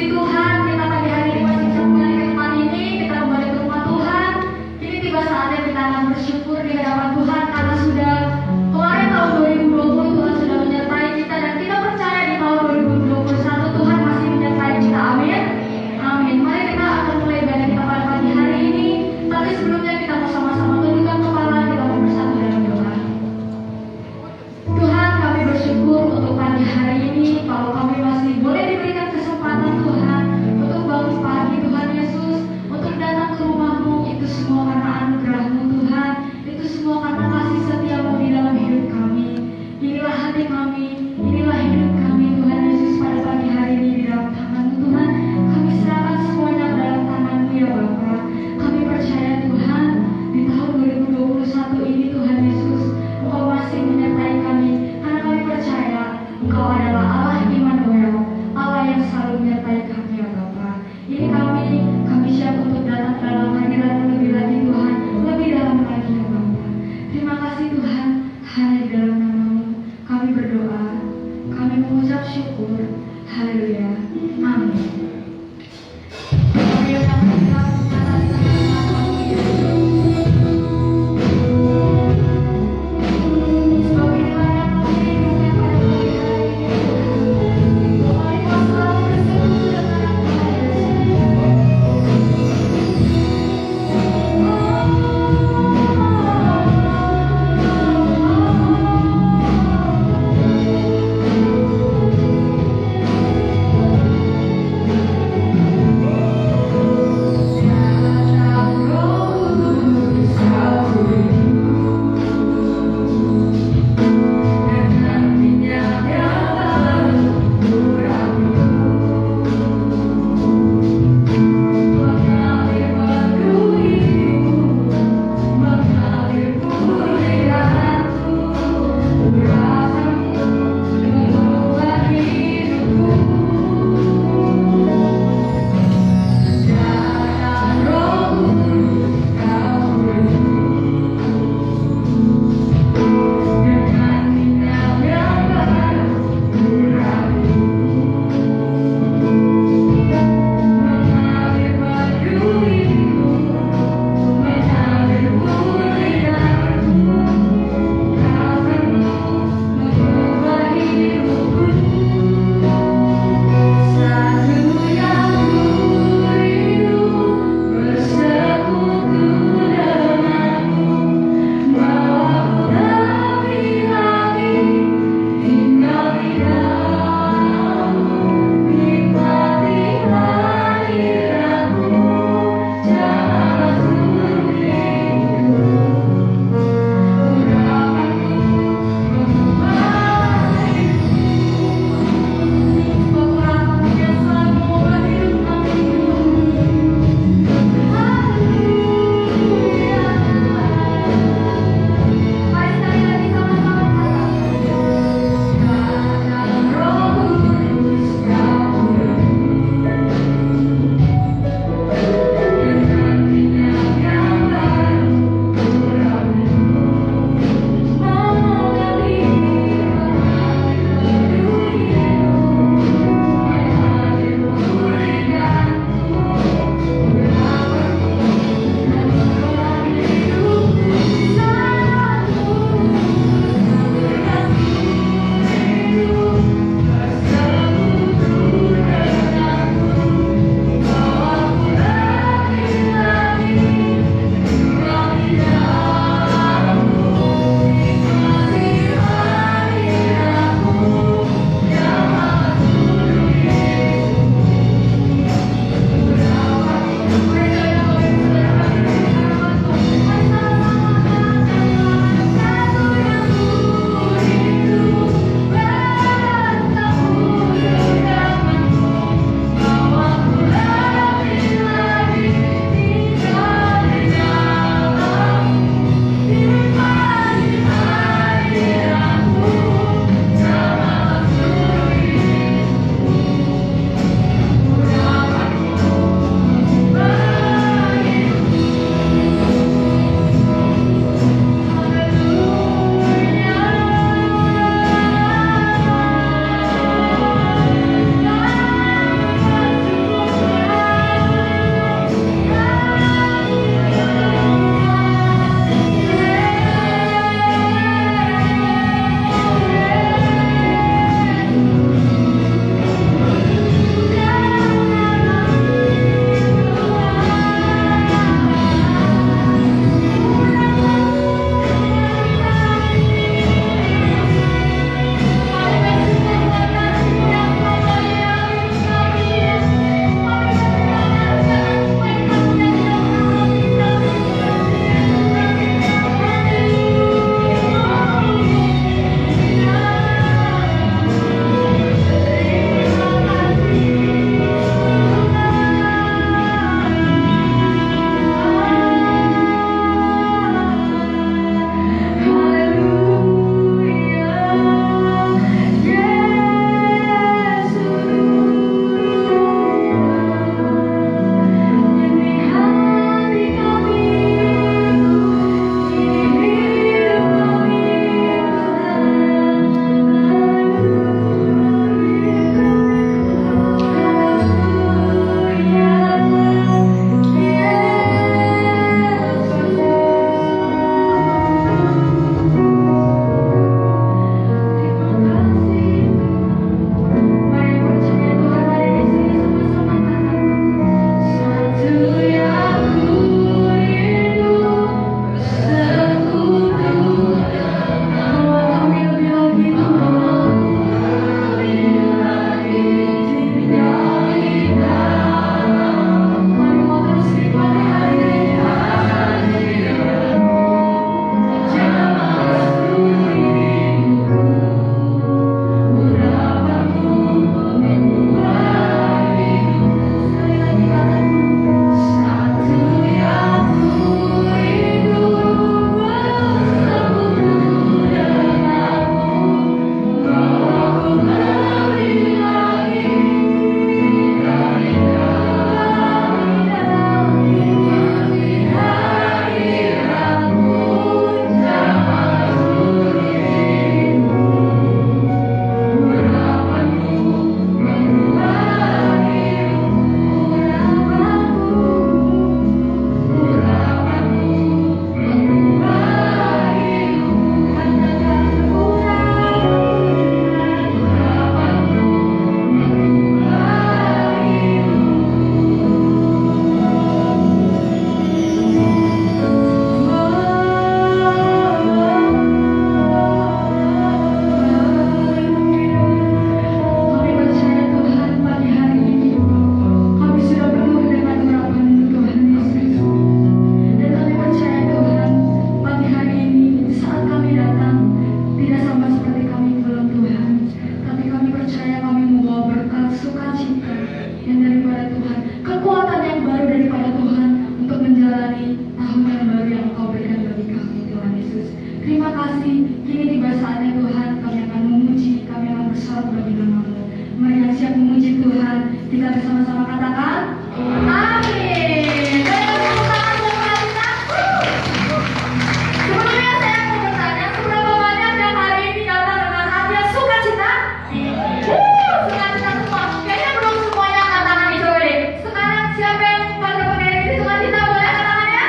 Puji Tuhan, kita pagi hari ini masih bisa kembali ke tempat ini, kita kembali ke rumah Tuhan. Kini tiba saatnya kita akan bersyukur di hadapan Tuhan karena sudah kemarin tahun 2020 Tuhan sudah menyertai kita dan kita percaya di tahun 2021 Tuhan masih menyertai kita. Amin. Amin. Mari kita akan mulai ibadah kita pada pagi hari ini. Tapi sebelumnya kita mau sama-sama tundukkan kepala, kita mau bersatu dalam doa. Tuhan, kami bersyukur untuk pagi hari ini kalau kami masih boleh diberikan kesempatan Tuhan kasih. Kini tiba saatnya Tuhan, kami akan memuji, kami akan bersorak bagi nama-Mu. Mari yang siap memuji Tuhan, kita bersama-sama katakan, amin. Sebelumnya saya mau bertanya, seberapa banyak yang hari ini datang dengan hati yang sukacita? Sukacita semua. Kayaknya belum semuanya angkat tangan nih, coba deh. Sekarang siapa yang pada pakai ini sukacita, boleh angkat tangannya?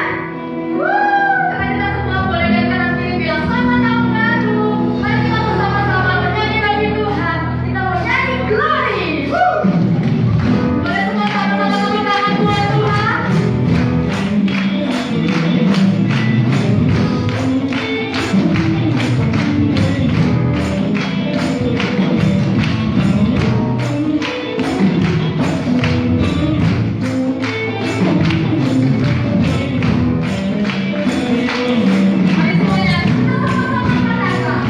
Sukacita semua, boleh lihat kanan kiri bilang selamat tahun baru. Mari kita bersama-sama bernyanyi bagi Tuhan. Kita mau nyanyi glory. Boleh semua sama-sama tepuk tangan buat Tuhan. Mari semuanya, kita sama-sama katakan.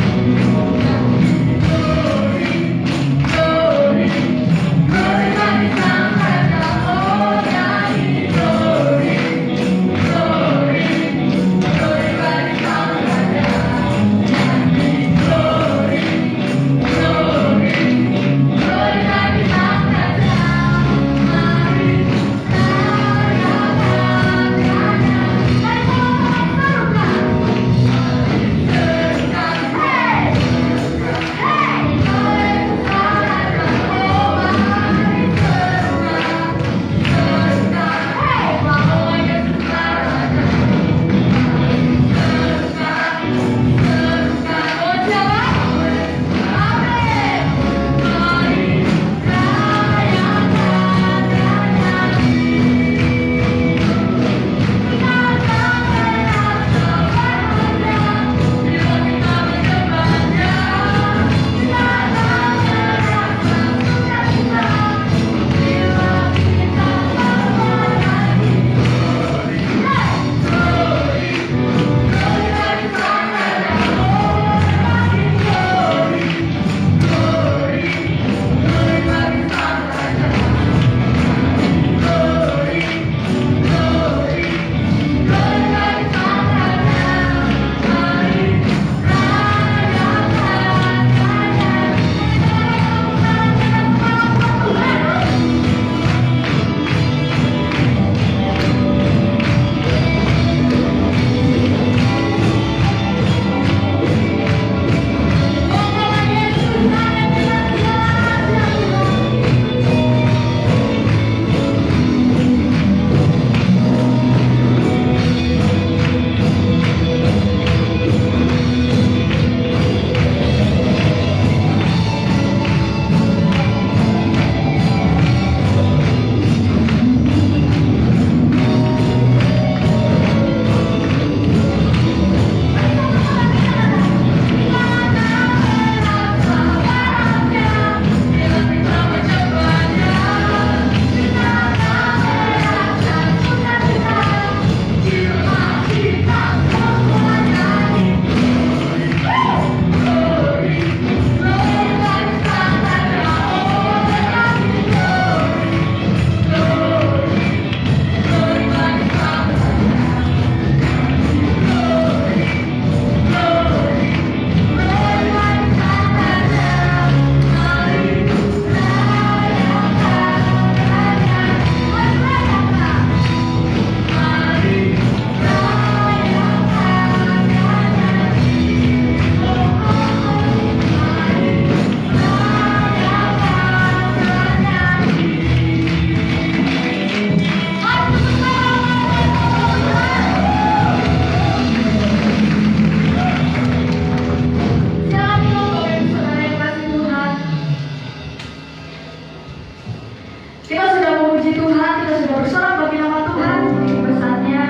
Glory, glory bagi Sang Raja. Oh nyanyi glory, glory, glory bagi Sang Raja. Nyanyi glory, glory, glory bagi Sang Raja. Mari rayakan Raja. Mari sama-sama serukan. Hey! Kita sudah memuji Tuhan, kita sudah bersorak bagi nama Tuhan. Jadi saatnya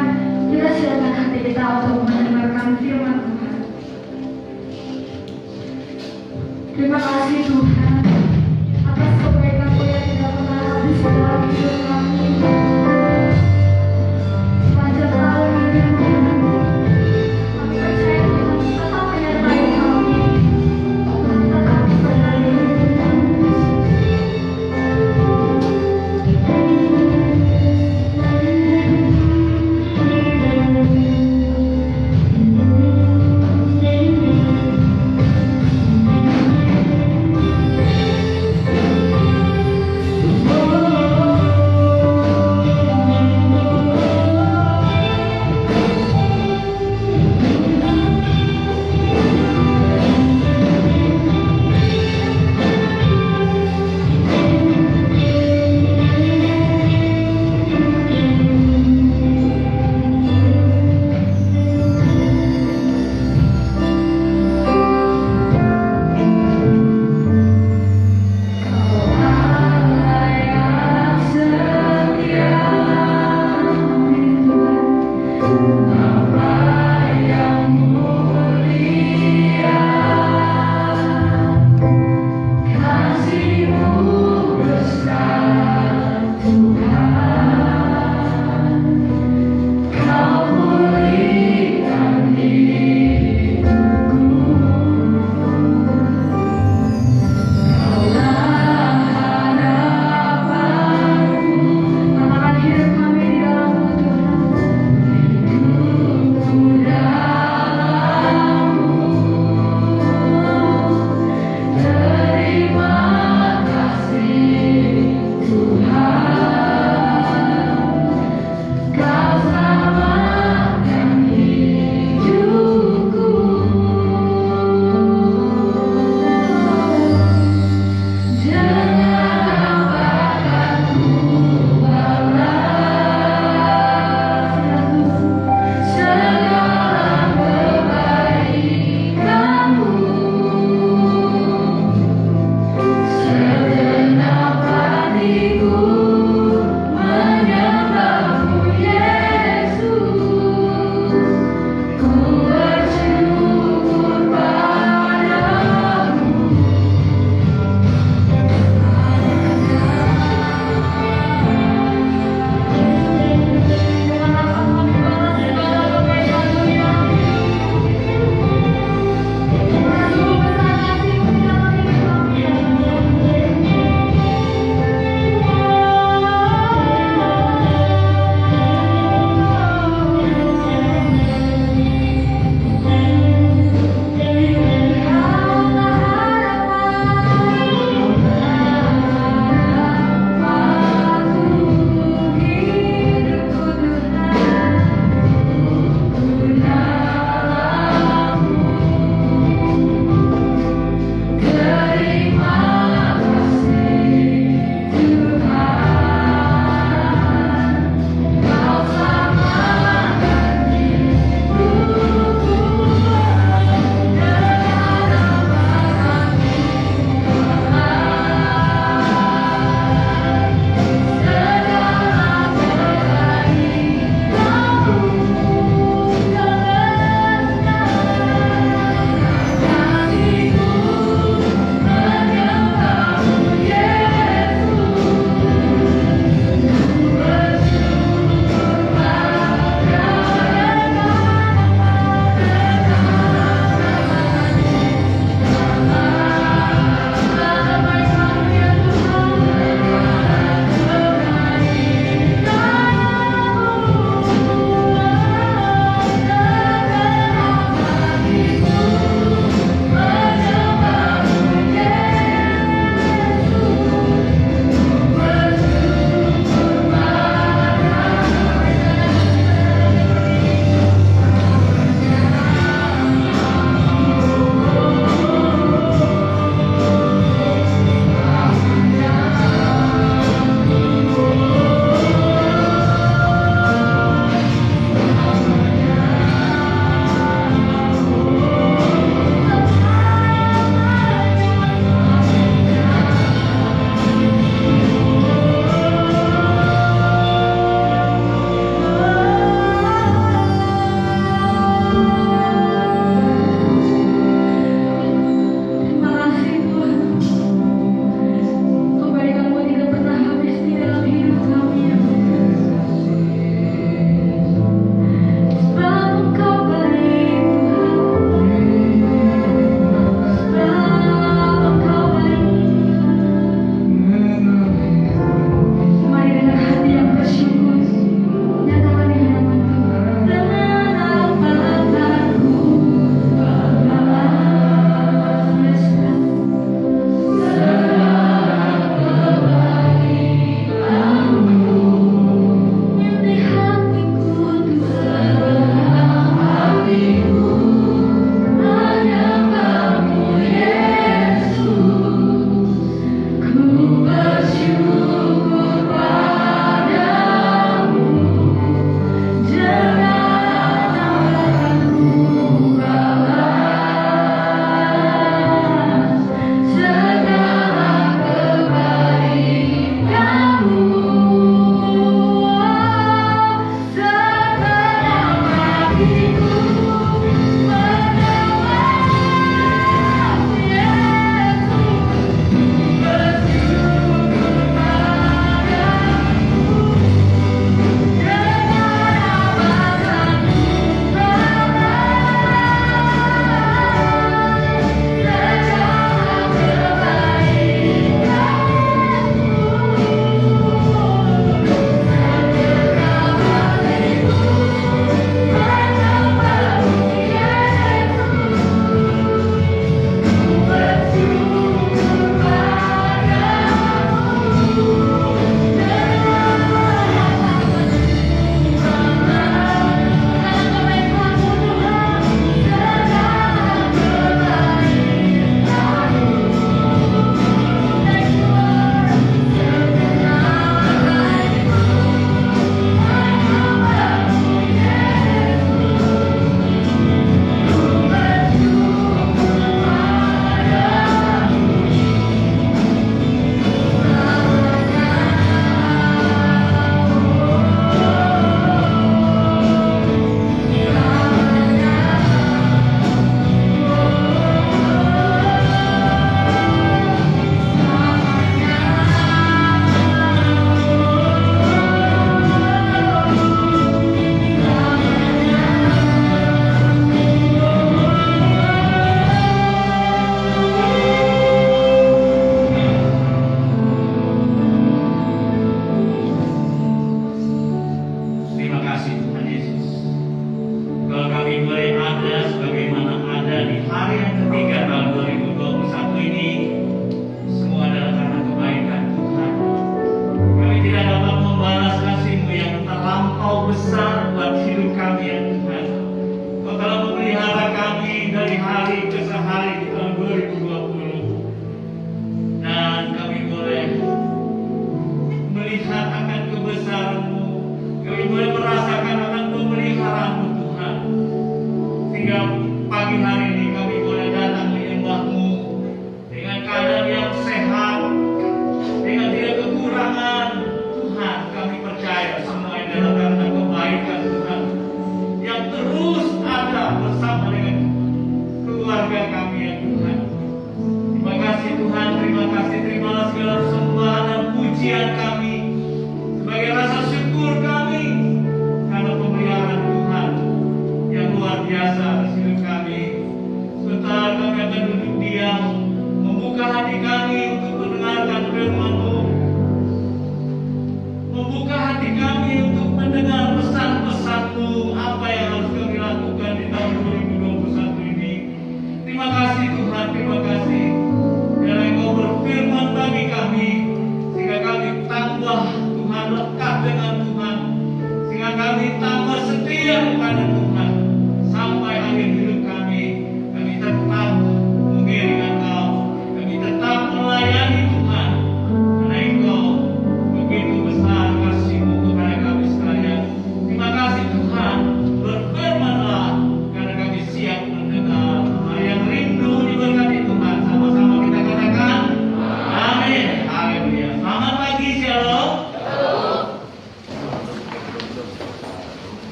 kita siapkan hati kita untuk mendengarkan firman Tuhan. Terima kasih Tuhan atas kebaikan-Mu yang tidak pernah habis dalam hidup kami. Sepanjang tahun ini Tuhan, kami percaya Tuhan tetap menyertai kami. Tuhan tetap memberkati kami. Engkau besar buat hidup kami ya Tuhan. Engkau telah memelihara kami dari hari ke hari di tahun 2020. Dan kami boleh melihat akan kebesaran-Mu. Kami boleh merasakan akan pemeliharaan-Mu Tuhan. Sehingga pagi hari ini kami boleh datang menyembah-Mu dengan keadaan yang sehat, dengan tidak kekurangan. Tuhan, kami percaya semua ini adalah karena kebaikan Tuhan yang terus ada bersama dengan keluarga kami ya Tuhan. Terima kasih Tuhan, terimalah segala sembahan dan pujian kami sebagai rasa syukur kami karena pemeliharaan Tuhan yang luar biasa atas hidup kami. Sebentar kami akan duduk diam, membuka hati kami untuk mendengarkan firman-Mu, membuka hati kami untuk mendengar pesan-pesan-Mu, apa yang harus kami lakukan di tahun 2021 ini. Terima kasih Tuhan, terima kasih karena Engkau berfirman bagi kami, sehingga kami tambah Tuhan, lekat dengan Tuhan, sehingga kami tambah setia kepada Tuhan sampai akhir hidup kami. Kami tetap mengiring Engkau, kami tetap melayani Tuhan, karena Engkau begitu besar kasih-Mu kepada kami sekalian. Terima kasih Tuhan, berfirman-Lah karena kami siap mendengar. Yang rindu diberkati Tuhan, sama-sama kita katakan amin. Haleluya. Selamat pagi, shalom.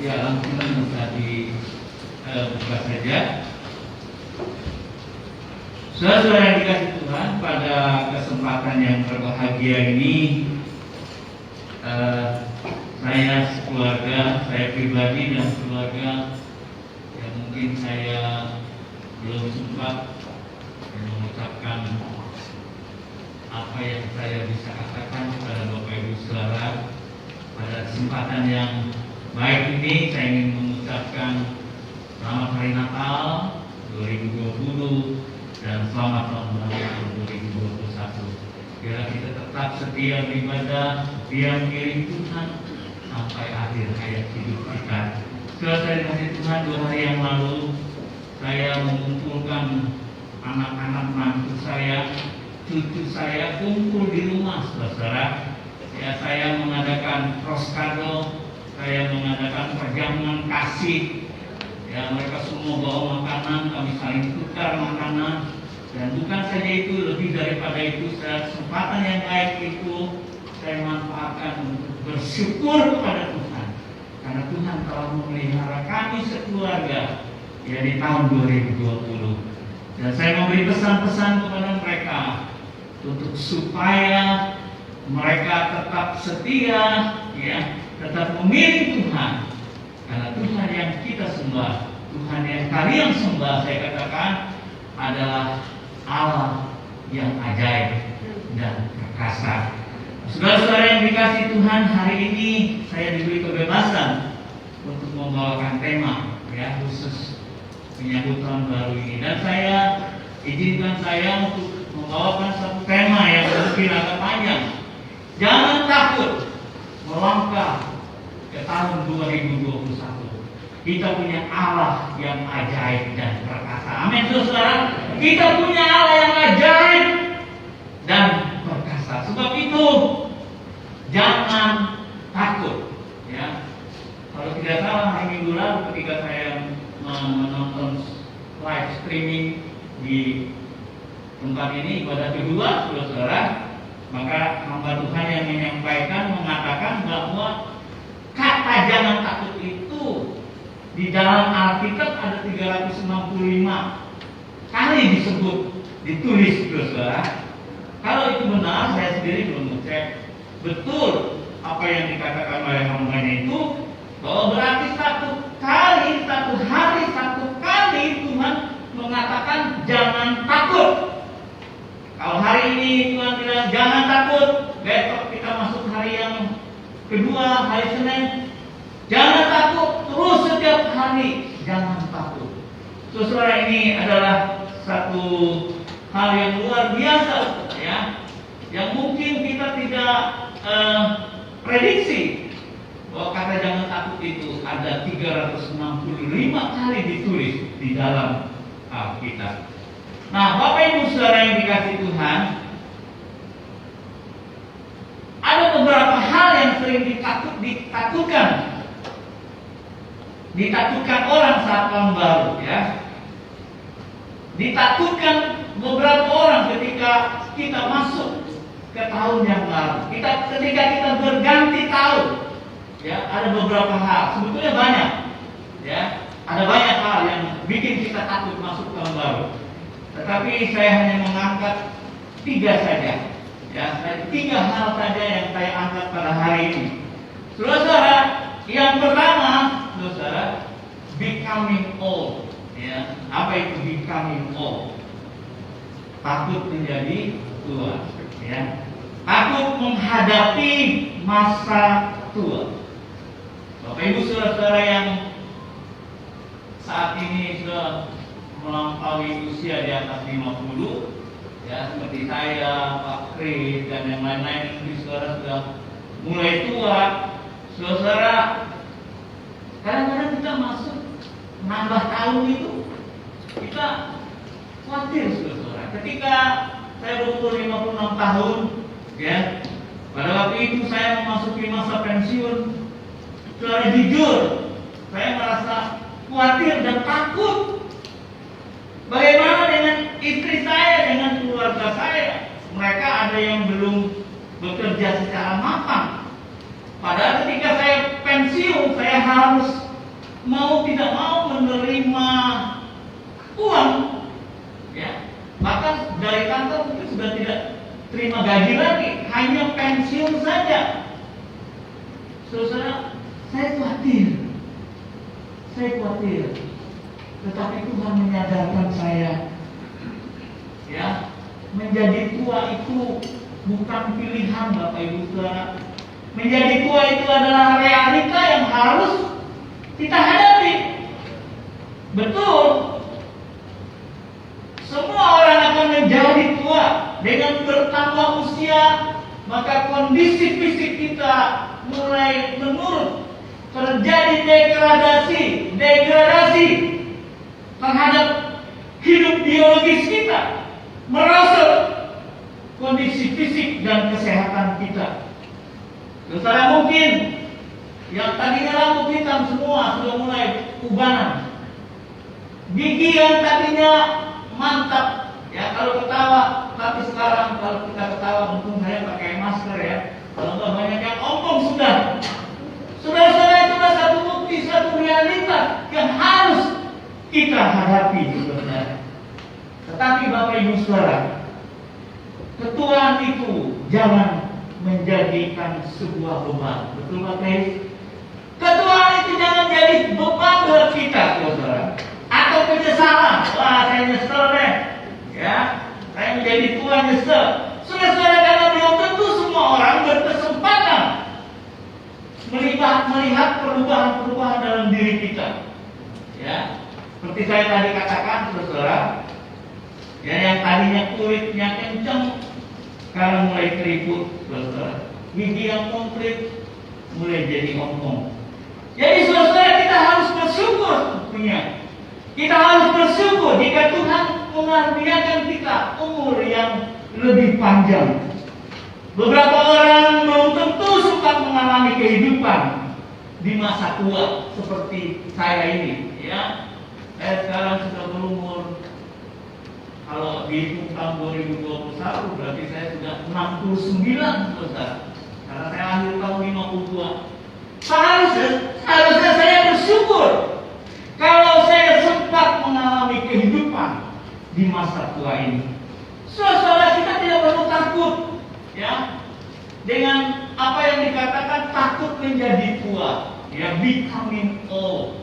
Ya, langsung bisa dibuka saja. Saudara-saudara yang dikasih Tuhan, pada kesempatan yang berbahagia ini, saya sekeluarga, saya pribadi dan keluarga yang mungkin saya belum sempat mengucapkan apa yang saya bisa katakan kepada Bapak Ibu Saudara. Pada kesempatan yang baik ini saya ingin mengucapkan selamat hari Natal 2020 dan selamat tahun baru 2021. Biarlah kita tetap setia beribadah, setia mengiring Tuhan sampai akhir hayat hidup kita. Setelah saya dikasih Tuhan 2 hari yang lalu, saya mengumpulkan anak-anak mantu saya, cucu saya kumpul di rumah, saudara. Ya, saya mengadakan proskado, saya mengadakan perjamuan kasih. Ya, mereka semua bawa makanan, kami saling tukar makanan. Dan bukan saja itu, lebih daripada itu, kesempatan yang baik itu saya manfaatkan untuk bersyukur kepada Tuhan, karena Tuhan telah memelihara kami sekeluarga ya di tahun 2020. Dan saya memberi pesan-pesan kepada mereka untuk supaya mereka tetap setia, ya, tetap memilih Tuhan, karena Tuhan yang kita sembah, Tuhan yang kalian sembah, saya katakan adalah Allah yang ajaib dan perkasa. Saudara-saudara yang dikasih Tuhan, hari ini saya diberi kebebasan untuk membawakan tema ya khusus menyambut tahun baru ini, dan saya izinkan saya untuk membawakan satu tema yang mungkin agak panjang. Jangan takut melangkah ke tahun 2021. Kita punya Allah yang ajaib dan perkasa. Amin, saudara. Kita punya Allah yang ajaib dan perkasa. Sebab itu jangan takut. Ya, kalau tidak salah hari Minggu lalu ketika saya menonton live streaming di tempat ini ibadah kedua, saudara, maka hamba Tuhan yang menyampaikan mengatakan bahwa kata jangan takut itu di dalam Alkitab ada 365 kali disebut, ditulis, saudara. Kalau itu benar, saya sendiri belum ngecek betul apa yang dikatakan oleh hambanya itu, bahwa berarti satu hari Tuhan mengatakan jangan takut. Kalau hari ini Tuhan bilang jangan takut, besok kita masuk hari yang kedua, hari Senin, jangan takut, terus setiap hari jangan takut. Saudara, ini adalah satu hal yang luar biasa, ya, yang mungkin kita tidak prediksi bahwa kata jangan takut dalam Alkitab. Nah, Bapak Ibu Saudara yang dikasihi Tuhan, ada beberapa hal yang sering ditakutkan orang saat tahun baru, ya. Ditakutkan beberapa orang ketika kita masuk ke tahun yang baru. Ketika kita berganti tahun, ya, ada beberapa hal. Sebetulnya banyak, ya. Ada banyak hal yang bikin kita takut masuk tahun baru. Tetapi saya hanya mengangkat 3 saja. Ya, 3 hal saja yang saya angkat pada hari ini. Saudara, yang pertama, saudara, becoming old. Ya, apa itu becoming old? Takut menjadi tua. Ya, takut menghadapi masa tua. Bapak Ibu saudara yang saat ini sudah melampaui usia di atas 50, ya, seperti saya, Pak Kris, dan yang lain-lain, mungkin saudara sudah mulai tua. Saudara, kadang-kadang kita masuk nambah tahun itu, kita khawatir, saudara. Ketika saya berumur 56 tahun, ya, pada waktu itu saya memasuki masa pensiun. Saudara, jujur, saya merasa khawatir dan takut. Bagaimana dengan istri saya, dengan keluarga saya? Mereka ada yang belum bekerja secara mapan. Padahal ketika saya pensiun, saya harus mau tidak mau menerima uang. Ya, bahkan dari kantor mungkin sudah tidak terima gaji lagi, hanya pensiun saja. Saudara, saya khawatir. Tetapi Tuhan menyadarkan saya, ya, menjadi tua itu bukan pilihan, Bapak Ibu Saudara. Menjadi tua itu adalah realita yang harus kita hadapi. Betul, semua orang akan menjadi tua. Dengan bertambah usia, maka kondisi fisik kita mulai menurun. Terjadi degradasi terhadap hidup biologis kita, merosot kondisi fisik dan kesehatan kita. Saudara, mungkin yang tadinya rambut hitam semua sudah mulai ubanan. Gigi yang tadinya mantap, ya, kalau ketawa, tapi sekarang kalau kita ketawa, untung saya pakai masker, ya. Kalau nggak banyak yang ompong sudah. Saudara-saudara, itulah satu bukti, satu realita yang harus kita hadapi sebenarnya. Tetapi Bapak Ibu Saudara, ketuaan itu jangan menjadikan sebuah beban. Betul Pak Kris? Ketuaan itu jangan jadi beban buat kita, saudara. Atau penyesalan. Wah, saya nyesel deh. Ya, saya menjadi tua nyesel. Saudara-saudara, karena belum tentu semua orang berkesempatan melihat perubahan-perubahan dalam diri kita. Ya, seperti saya tadi katakan, saudara, ya, yang tadinya kulitnya kencang, sekarang mulai keriput, saudara. Gigi yang komplit mulai jadi ompong. Jadi saudara, kita harus bersyukur punya. Kita harus bersyukur jika Tuhan mengaruniakan kita umur yang lebih panjang. Beberapa orang belum tentu sempat mengalami kehidupan di masa tua seperti saya ini, ya. Saya sekarang sudah berumur, kalau dihitung tahun 2021 berarti saya sudah 69, saudara. Karena saya akhir tahun 52. Seharusnya saya bersyukur kalau saya sempat mengalami kehidupan di masa tua ini. Saudara, kita tidak perlu takut, ya, dengan apa yang dikatakan takut menjadi tua, ya, becoming old.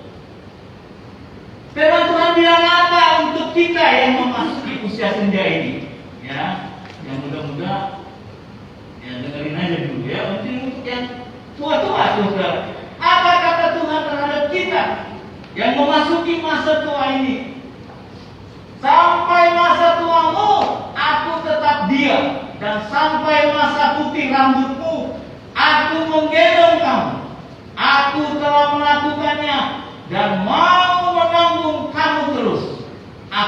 Firman Tuhan bilang apa untuk kita yang memasuki usia senja ini? Ya, yang muda-muda, ya, dengerin aja dulu, ya. Mungkin untuk yang tua-tua, saudara. Apa kata Tuhan terhadap kita yang memasuki masa tua ini? Sampai masa tuamu, aku tetap diam, dan sampai masa putih rambutmu, aku menggendong kamu. Aku telah melakukannya dan mau menanggung kamu terus.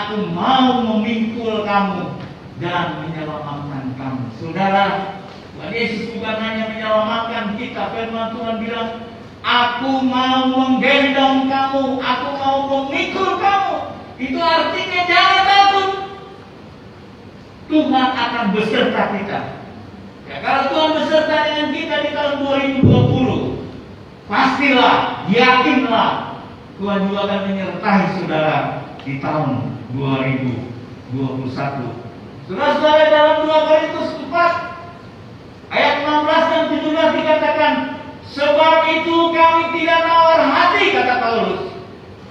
aku mau memikul kamu dan menyelamatkan kamu. Saudara, Tuhan Yesus bukan hanya menyelamatkan kita. Firman Tuhan bilang, aku mau menggendong kamu, aku mau memikul kamu. Itu artinya jangan takut. Tuhan akan beserta kita. Ya, kalau Tuhan beserta dengan kita di tahun 2020, pastilah, yakinlah, Tuhan juga akan menyertai saudara di tahun 2021. Saudara-saudara, dalam 2 Korintus 4 ayat 16 dan 17 dikatakan, sebab itu kami tidak nawar hati, kata Paulus.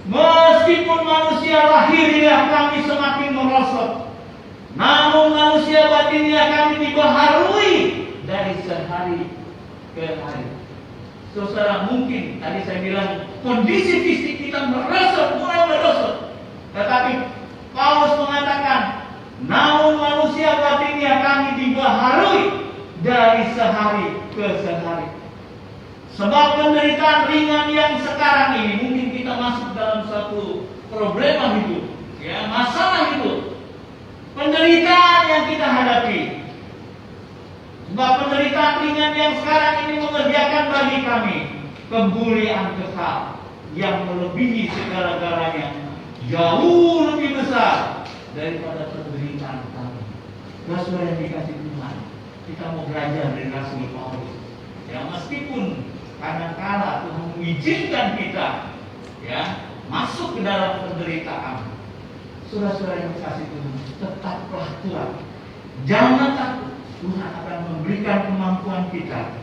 Meskipun manusia lahiriah kami semakin merosot, namun manusia batinnya kami dibaharui dari sehari ke hari. Saudara, mungkin tadi saya bilang kondisi fisik kita merosot, mulai merosot. Tetapi Paulus mengatakan, namun manusia batinnya kami dibaharui dari sehari ke sehari. Sebab penderitaan ringan yang sekarang ini, mungkin kita masuk dalam suatu problema hidup, ya, masalah hidup, penderitaan yang kita hadapi. Sebab penderitaan ringan yang sekarang ini mengerjakan bagi kami kemuliaan kekal yang melebihi segala-galanya, jauh lebih besar daripada penderitaan kami. Saudara yang dikasih Tuhan, kita mau belajar dari Rasul Paulus. Ya, meskipun kadang-kala Tuhan mengizinkan kita, ya, masuk ke dalam penderitaan, saudara-saudara yang dikasih Tuhan, tetaplah kuat. Jangan takut. Tuhan akan memberikan kemampuan kita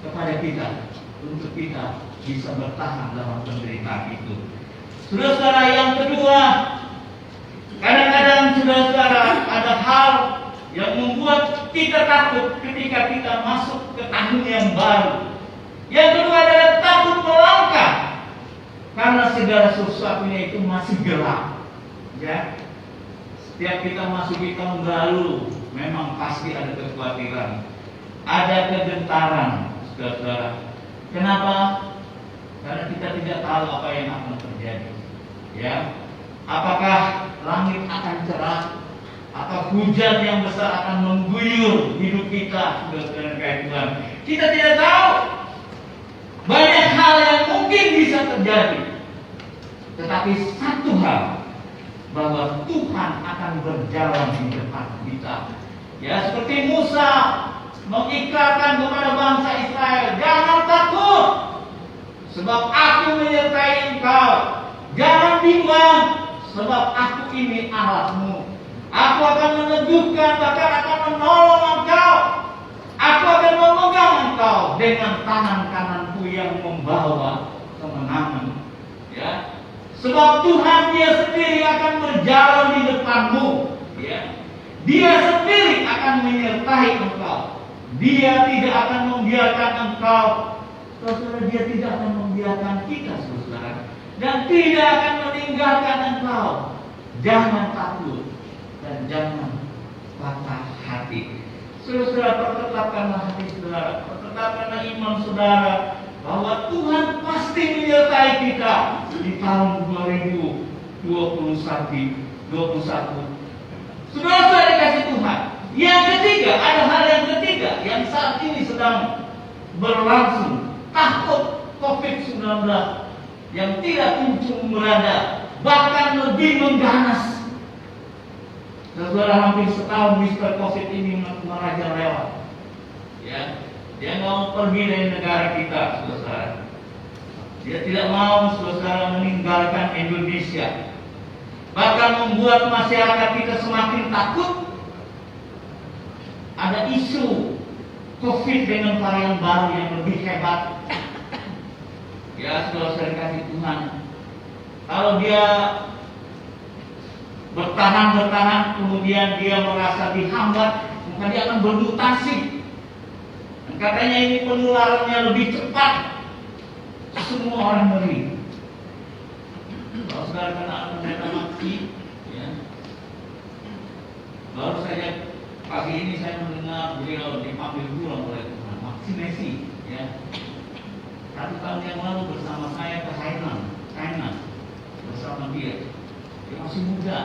kepada kita untuk kita bisa bertahan dalam penderitaan itu. Saudara-saudara, yang kedua, kadang-kadang saudara-saudara ada hal yang membuat kita takut ketika kita masuk ke tahun yang baru. Yang kedua adalah takut melangkah karena segala sesuatunya itu masih gelap. Ya, setiap kita masuk di tahun baru, memang pasti ada kekhawatiran, ada kegentaran, saudara-saudara. Kenapa? Karena kita tidak tahu apa yang akan terjadi. Ya, apakah langit akan cerah? Atau hujan yang besar akan mengguyur hidup kita, saudara-saudara yang Tuhan? Kita tidak tahu. Banyak hal yang mungkin bisa terjadi. Tetapi satu hal, bahwa Tuhan akan berjalan di depan kita. Ya, seperti Musa mengikrarkan kepada bangsa Israel, jangan takut, sebab aku menyertai engkau. Jangan bimbang, sebab aku ini Allahmu. Aku akan meneguhkan, bahkan akan menolong engkau. Aku akan memegang engkau dengan tangan kananku yang membawa kemenangan. Ya, sebab Tuhan Dia sendiri akan berjalan di depanmu. Ya, Dia sendiri akan menyertai engkau. Dia tidak akan membiarkan engkau. Saudara, Dia tidak akan membiarkan kita, saudara, dan tidak akan meninggalkan engkau. Jangan takut dan jangan patah hati. Saudara, pertetapkanlah hati saudara, pertetapkanlah iman saudara, bahwa Tuhan pasti menyertai kita di tahun 2021. Saudara dikasih Tuhan. Yang ketiga, ada hal yang ketiga yang saat ini sedang berlangsung. Takut COVID-19 yang tidak kunjung merada, bahkan lebih mengganas. Saudara, hampir setahun Mr. COVID ini merajalela. Ya, dia mau pergi dari negara kita, saudara. Dia tidak mau, saudara, meninggalkan Indonesia. Bahkan membuat masyarakat kita semakin takut. Ada isu COVID dengan varian baru yang lebih hebat. Ya, saudara kasih Tuhan, kalau dia bertahan, kemudian dia merasa dihambat, maka dia akan bermutasi. Dan katanya ini penularannya lebih cepat. Semua orang ngeri. Kalau saudara kena kereta mati, ya. Baru saja pagi ini saya mendengar beliau dipanggil pulang oleh Tuhan, vaksinasi, ya. 1 tahun yang lalu bersama saya ke China bersama dia. Dia masih muda,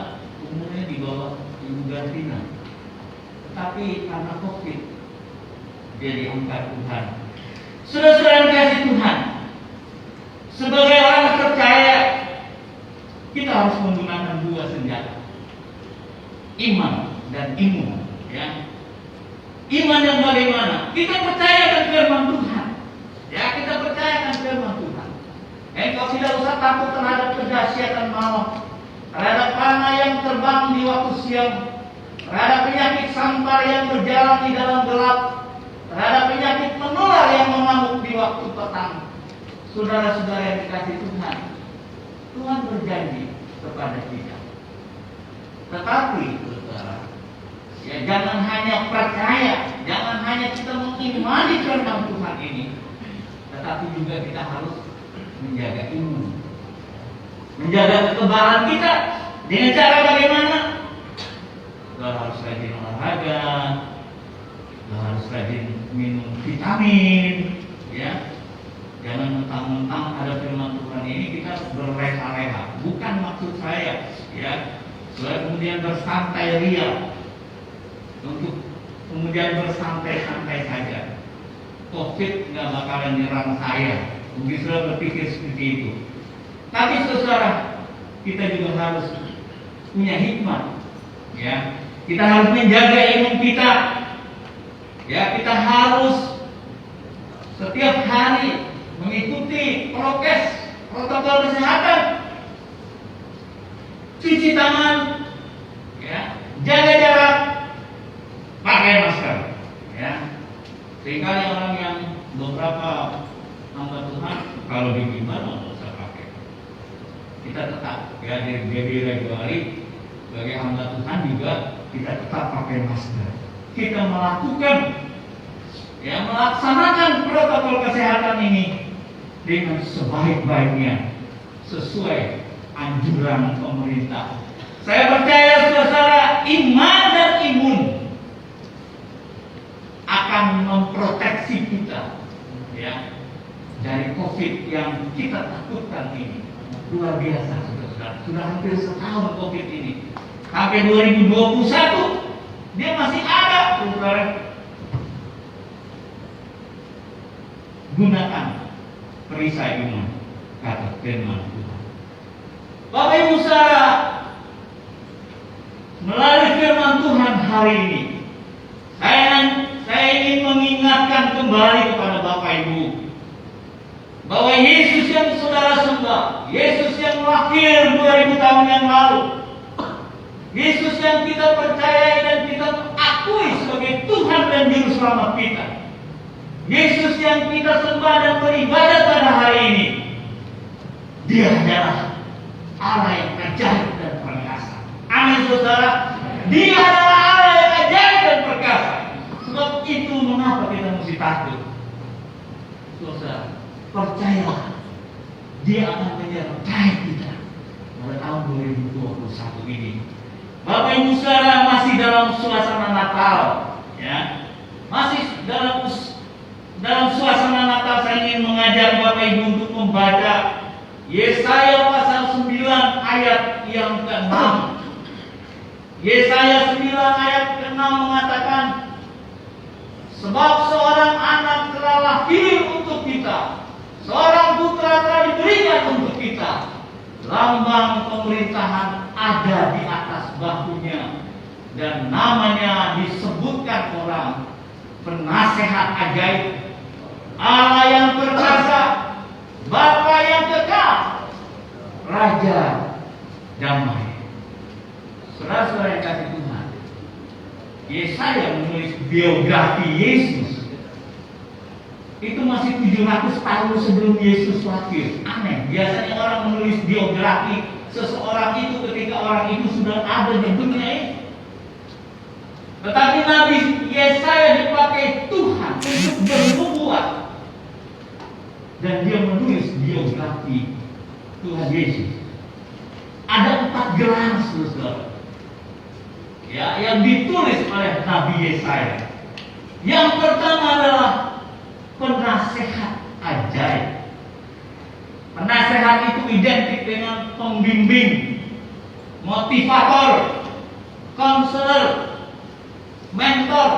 umurnya di bawah Ibu Gartina. Tapi karena COVID, dia diangkat Tuhan. Saudara-saudara yang kasih Tuhan, sebagai orang percaya, kita harus menggunakan dua senjata, iman dan imun. Ya, iman yang bagaimana? Kita percayakan firman Tuhan. Ya, kita percayakan firman Tuhan. Engkau tidak usah takut terhadap kedahsyatan malam, terhadap panah yang terbang di waktu siang, terhadap penyakit sampar yang berjalan di dalam gelap, terhadap penyakit menular yang mengamuk di waktu petang. Saudara-saudara yang dikasihi Tuhan, Tuhan berjanji kepada kita. Tetapi, saudara, ya jangan hanya percaya, jangan hanya kita mengimani firman Tuhan ini, tetapi juga kita harus menjaga imun, menjaga kekebalan kita. Dengan cara bagaimana? Kita harus rajin olahraga, kita harus rajin minum vitamin, ya. Jangan mentang-mentang ada firman Tuhan ini kita berleha-leha. Bukan maksud saya, ya. Kemudian bersantai ria, untuk kemudian bersantai-santai saja. COVID nggak bakalan nyerang saya. Mungkin saudara berpikir seperti itu. Tapi saudara, kita juga harus punya hikmat, ya. Kita harus menjaga imun kita, ya. Kita harus setiap hari mengikuti prokes, protokol kesehatan, cuci tangan, ya, jaga jarak, pakai masker, ya. Sehingga orang yang beberapa hamba Tuhan kalau di gimana nggak usah pakai. Kita tetap, ya, jadi regulari sebagai hamba Tuhan juga kita tetap pakai masker. Kita melakukan, ya, melaksanakan protokol kesehatan ini dengan sebaik-baiknya sesuai anjuran pemerintah. Saya percaya saudara, iman dan imun akan memproteksi kita, ya, dari COVID yang kita takutkan ini. Luar biasa, saudara. Sudah hampir setahun COVID ini. Sampai 2021 dia masih ada, saudara. Gunakan perisai iman, kata firman Tuhan. Bapak Ibu saudara, melalui firman Tuhan hari ini, saya ingin mengingatkan kembali kepada Bapak Ibu bahwa Yesus yang saudara sembah, Yesus yang lahir 2000 tahun yang lalu, Yesus yang kita percayai dan kita akui sebagai Tuhan dan Juru Selamat kita, Yesus yang kita sembah dan beribadah pada hari ini, Dia adalah Allah yang ajaib dan perkasa. Amin saudara. Dia adalah Allah yang ajaib dan perkasa. Sebab itu mengapa kita mesti takut? Saudara, percayalah, Dia akan menyertai kita pada tahun 2021 ini. Bapak Ibu saudara, masih dalam suasana Natal, ya, masih dalam suasana Natal. Saya ingin mengajak Bapak Ibu untuk membaca Yesaya pasal 9 ayat yang ke-6. Yesaya 9 ayat ke-6 mengatakan, sebab seorang anak telah lahir untuk kita, seorang putra telah diberikan untuk kita, lambang pemerintahan ada di atas bahunya, dan namanya disebutkan orang Penasehat Ajaib, Allah yang perkasa, Bapa yang kekal, Raja Damai. Saudara-saudara yang kasih Tuhan, Yesaya menulis biografi Yesus itu masih 700 tahun sebelum Yesus lahir. Aneh, biasanya orang menulis biografi seseorang itu ketika orang itu sudah ada di dunia ini. Tetapi Nabi Yesaya dipakai Tuhan untuk bernubuat, dan dia menulis biografi Tuhan Yesus. Ada 4 gelar, saudara, ya, yang ditulis oleh Nabi Yesaya. Yang pertama adalah penasehat ajaib. Penasehat itu identik dengan pembimbing, motivator, counselor, mentor.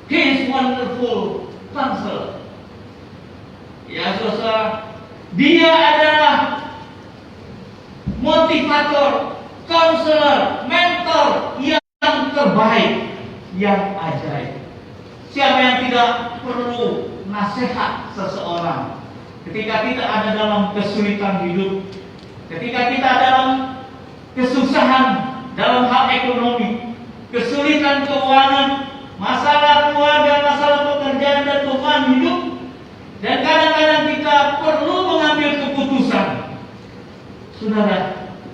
He is wonderful counselor. Ya saudara, dia adalah motivator, counselor, mentor yang terbaik, yang ajaib. Siapa yang tidak perlu nasihat seseorang ketika kita ada dalam kesulitan hidup, ketika kita dalam kesusahan dalam hal ekonomi, kesulitan keuangan, masalah keluarga, masalah pekerjaan dan beban hidup, dan kadang-kadang kita perlu mengambil keputusan. Saudara,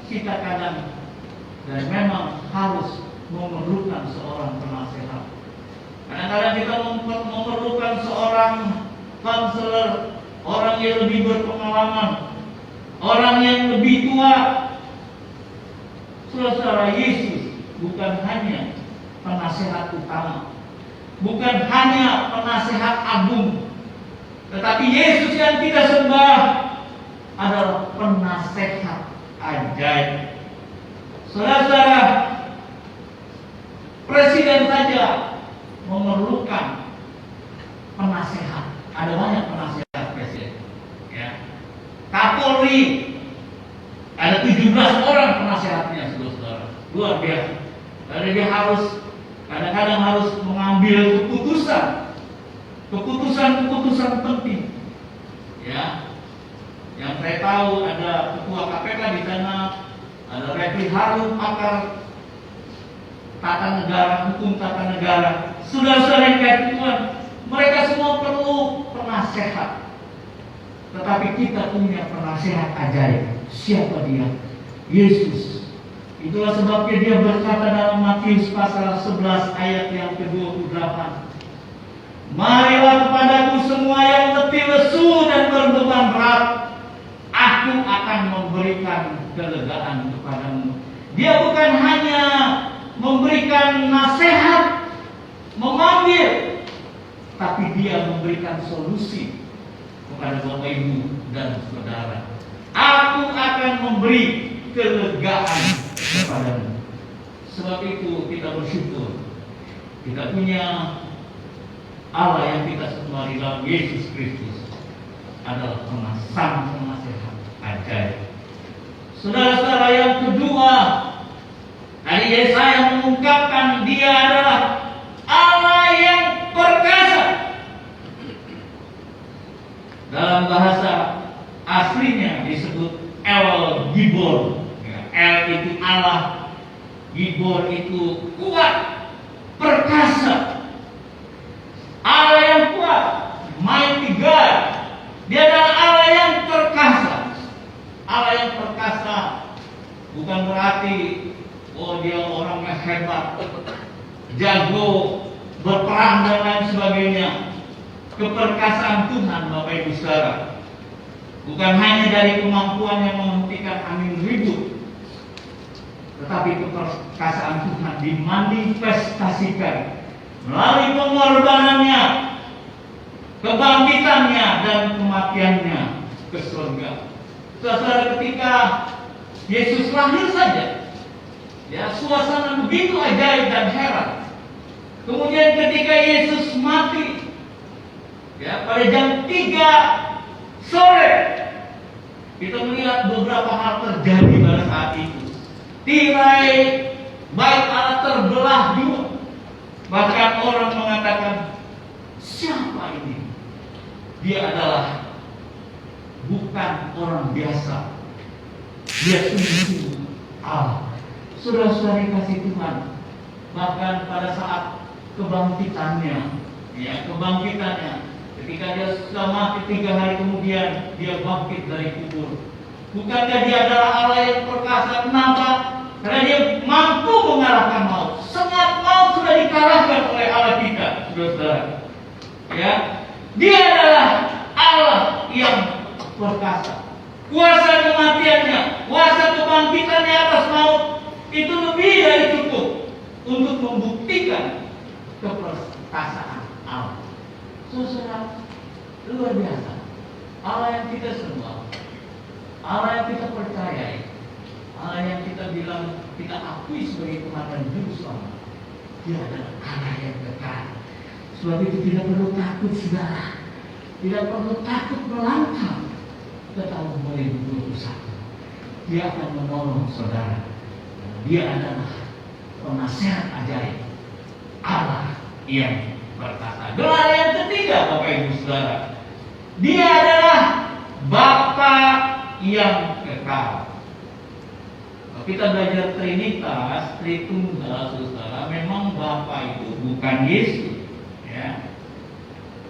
kita kadang dan memang harus memerlukan seorang penasehat. Kadang-kadang kita memerlukan seorang konselor, orang yang lebih berpengalaman, orang yang lebih tua. Saudara, Yesus bukan hanya penasehat utama, bukan hanya penasehat agung, tetapi Yesus yang kita sembah adalah penasehat ajaib. Saudara-saudara, presiden saja memerlukan penasehat. Ada banyak penasehat presiden. Ya. Kapolri ada 17 orang penasehatnya, saudara. Luar biasa. Karena dia harus kadang-kadang harus mengambil keputusan penting. Ya. Yang saya tahu ada ketua KPK di sana, ada Refli Harun, pakar tata negara, hukum tata negara. Saudara-saudara yang Tuhan, mereka semua perlu penasehat. Tetapi kita punya penasehat ajaib. Siapa dia? Yesus. Itulah sebabnya dia berkata dalam Matius pasal 11 ayat yang ke-28. Marilah kepadaku semua yang letih lesu dan berbeban berat, aku akan memberikan kelegaan kepadamu. Dia bukan hanya memberikan nasihat, memanggil, tapi dia memberikan solusi kepada Bapak Ibu dan Saudara. Aku akan memberi kelegaan kepadamu. Sebab itu kita bersyukur kita punya Allah yang kita sembah di dalam Yesus Kristus adalah sang penasehat ajaib. Saudara-saudara, yang kedua, tadi Yesaya mengungkapkan dia adalah Allah yang perkasa. Dalam bahasa aslinya disebut El Gibor. El itu Allah, Gibor itu kuat, perkasa. Allah yang kuat, mighty God. Dia adalah Allah yang perkasa. Allah yang perkasa bukan berarti dia orangnya hebat, jago, berperang dan lain sebagainya. Keperkasaan Tuhan, Bapak Ibu Saudara, bukan hanya dari kemampuan yang menghentikan angin ribut, tetapi keperkasaan Tuhan dimanifestasikan melalui pengorbanannya, kebangkitannya, dan kematiannya ke surga. Saudara, ketika Yesus lahir saja, ya, suasana begitu ajaib dan heran. Kemudian ketika Yesus mati, ya, pada jam 3 sore, kita melihat beberapa hal terjadi pada saat itu. Tirai bait Allah terbelah dua. Bahkan orang mengatakan, siapa ini? Dia adalah bukan orang biasa. Dia sungguh-sungguh Allah. Saudara-saudara kasih Tuhan, bahkan pada saat kebangkitannya, ketika dia sudah mati 3 hari kemudian dia bangkit dari kubur. Bukankah dia adalah Allah yang perkasa? Kenapa? Karena dia mampu mengalahkan maut. Sengat maut sudah dikalahkan oleh Allah kita, saudara-saudara. Ya, dia adalah Allah yang perkasa. Kuasa kematiannya, kuasa kebangkitannya atas maut itu lebih dari cukup untuk membuktikan keperkasaan Allah. Saudara, luar biasa. Allah yang kita sembah, Allah yang kita percayai, Allah yang kita kita bilang, kita akui sebagai Tuhan dan Juru Selamat, Dia adalah Allah yang kekal. Sebab itu tidak perlu takut, saudara. Tidak perlu takut melangkah ke tahun 2021. Dia akan menolong saudara. Dia adalah penasehat ajaib, Allah yang berkata. Gelar yang ketiga, Bapak Ibu Saudara, Dia adalah Bapa yang kekal. Kalau kita belajar Trinitas, Tritunggal, saudara, memang Bapa itu bukan Yesus, ya.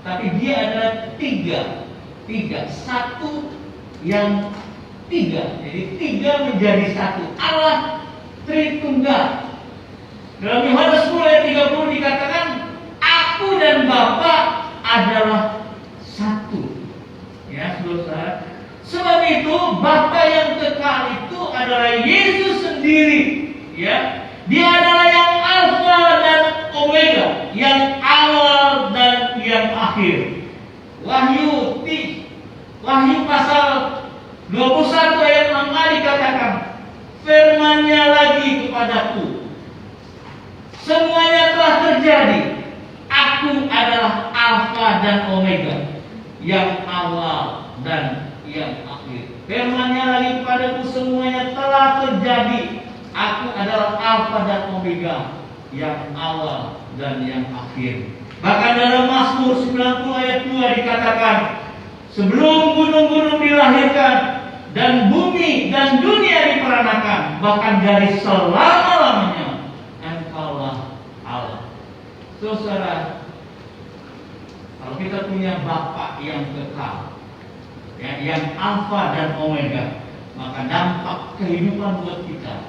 Tapi Dia adalah tiga, satu yang tiga. Jadi tiga menjadi satu. Allah Tritunggal. Dalam Yohanes 10 ayat 30 dikatakan, Aku dan Bapa adalah satu. Ya, saudara. Sebab itu Bapa yang kekal itu adalah Yesus sendiri. Ya, Dia adalah yang Alfa dan Omega, yang awal dan yang akhir. Wahyu pasal 21 ayat 6a dikatakan, firman-Nya lagi kepadaku, semuanya telah terjadi. Aku adalah Alfa dan Omega, yang awal dan yang akhir. Firman-Nya lagi kepadaku, semuanya telah terjadi. Aku adalah Alfa dan Omega, yang awal dan yang akhir. Bahkan dalam Mazmur 90 ayat 2 dikatakan, sebelum gunung-gunung dilahirkan dan bumi dan dunia diperanakan, bahkan dari selama-lamanya Engkaulah Allah. Saudara, kalau kita punya Bapa yang kekal, ya, yang Alfa dan Omega, maka dampak kehidupan buat kita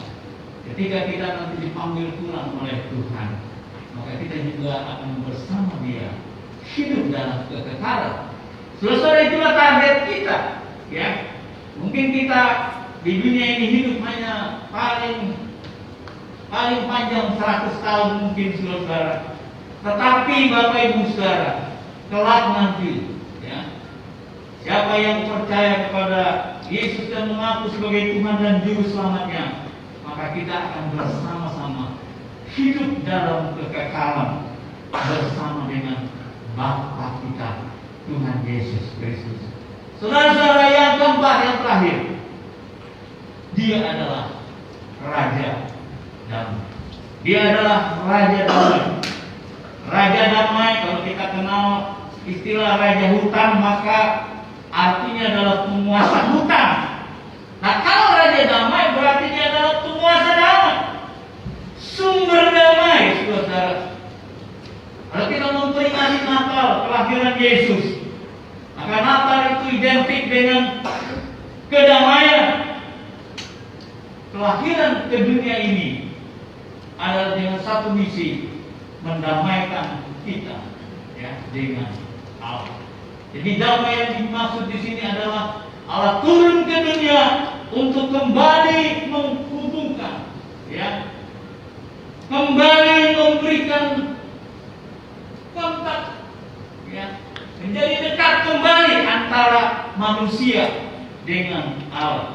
ketika kita nanti dipanggil pulang oleh Tuhan, maka kita juga akan bersama Dia hidup dalam kekekalan. Saudara, itulah target kita, ya. Mungkin kita di dunia ini hidup hanya paling panjang 100 tahun mungkin, saudara. Tetapi Bapak Ibu Saudara, kelak nanti, ya, siapa yang percaya kepada Yesus dan mengaku sebagai Tuhan dan Juru Selamatnya, maka kita akan bersama-sama hidup dalam kekekalan bersama dengan Bapa kita, Tuhan Yesus Kristus. Saudara-saudara, yang keempat, yang terakhir, Dia adalah Raja Damai. Dia adalah Raja Damai. Raja Damai, kalau kita kenal istilah Raja Hutan, maka artinya adalah penguasa hutan. Nah, kalau Raja Damai berarti Dia adalah penguasa damai, sumber damai, saudara. Kalau kita memperingati Natal, kelahiran Yesus, maka Natal itu identik dengan kedamaian. Kelahiran ke dunia ini adalah dengan satu misi, mendamaikan kita, ya, dengan Allah. Jadi damai yang dimaksud di sini adalah Allah turun ke dunia untuk kembali menghubungkan, ya, kembali memberikan kontak, ya, menjadi dekat kembali antara manusia dengan Allah.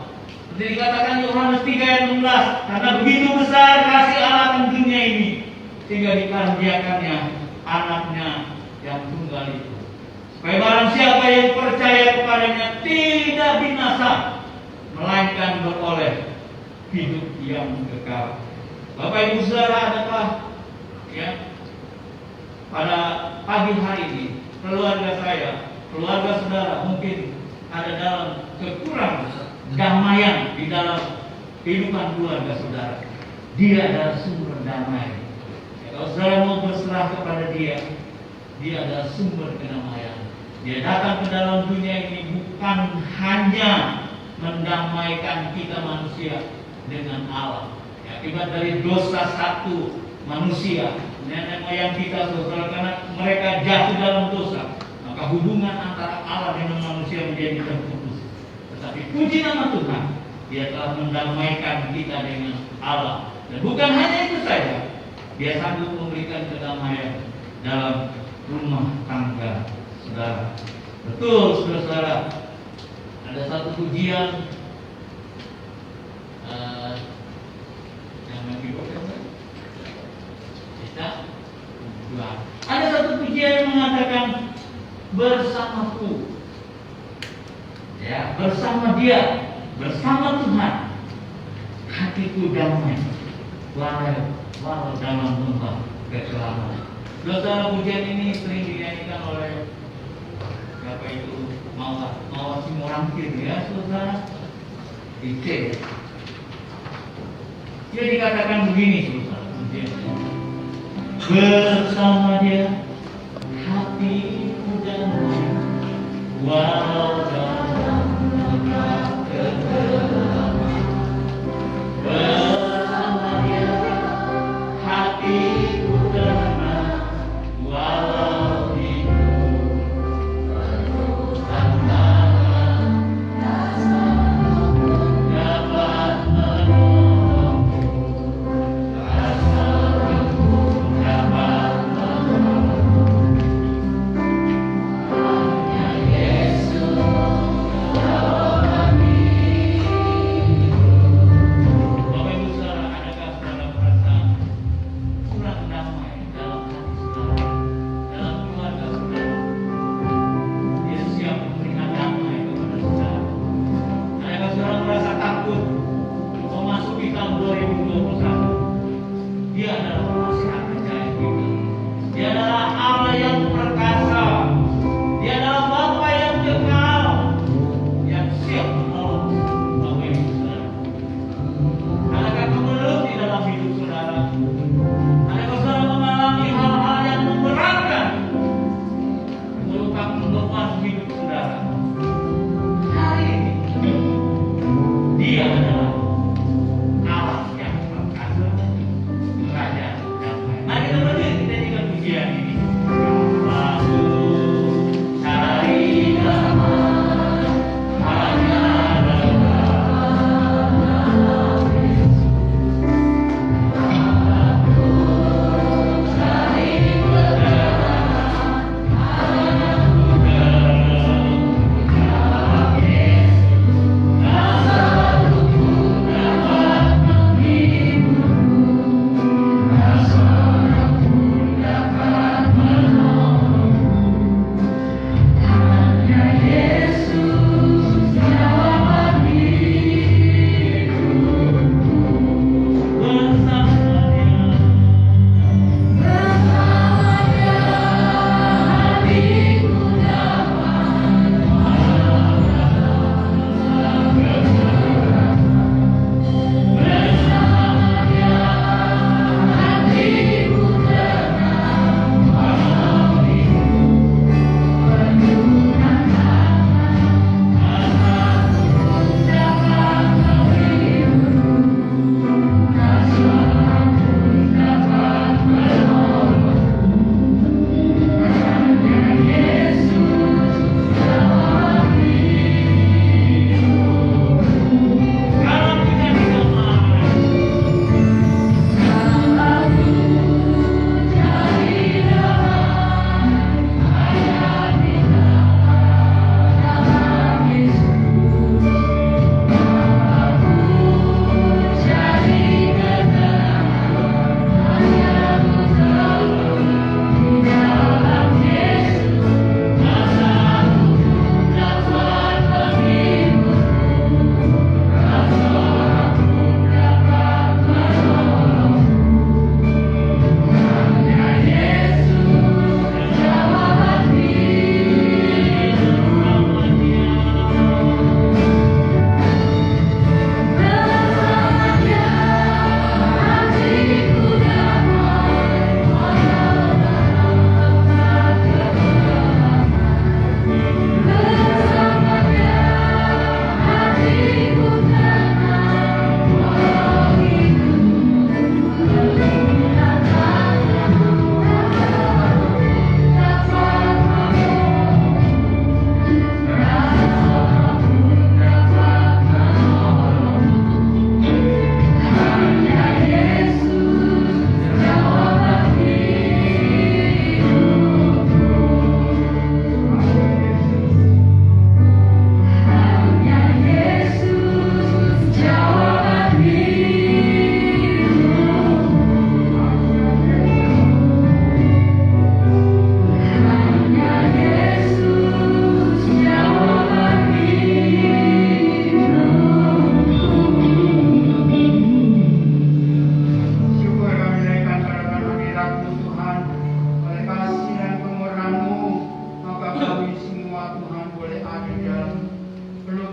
Seperti dikatakan Yohanes 3 ayat 16, karena begitu besar kasih Allah akan dunia ini, sehingga dikaruniakannya anaknya yang tunggal itu, supaya barang siapa yang percaya kepadanya tidak binasa, melainkan beroleh hidup yang kekal. Bapak Ibu Saudara, adakah, ya, pada pagi hari ini keluarga saya, keluarga saudara mungkin ada dalam kekurangan damaian di dalam kehidupan keluarga saudara? Dia adalah sumber damai. Kalau saudara mau berserah kepada Dia, Dia adalah sumber kedamaian. Dia datang ke dalam dunia ini bukan hanya mendamaikan kita manusia dengan Allah. Akibat dari dosa satu manusia, nenek moyang kita, saudara, karena mereka jatuh dalam dosa, maka hubungan antara Allah dengan manusia menjadi terputus. Tetapi puji nama Tuhan, Dia telah mendamaikan kita dengan Allah. Dan bukan hanya itu saja, Dia sanggup memberikan kedamaian dalam rumah tangga saudara. Betul, saudara. Ada satu pujian bersamaku. Ya, bersama Dia, bersama Tuhan, hatiku damai, walau dalam lembah kekelaman. Saudara, pujian ini sering dinyanyikan oleh siapa itu? Mawar Simorangkir, ya saudara. Ike. Dia dikatakan begini, saudara. Bersama Dia, hatiku damai, walau dalam lembah kekelaman. Bersama Dia, hatiku tenang, walau hidup penuh tantangan. Dapat menolongku, rasa remuk dapat menolongku. Hanya Yesus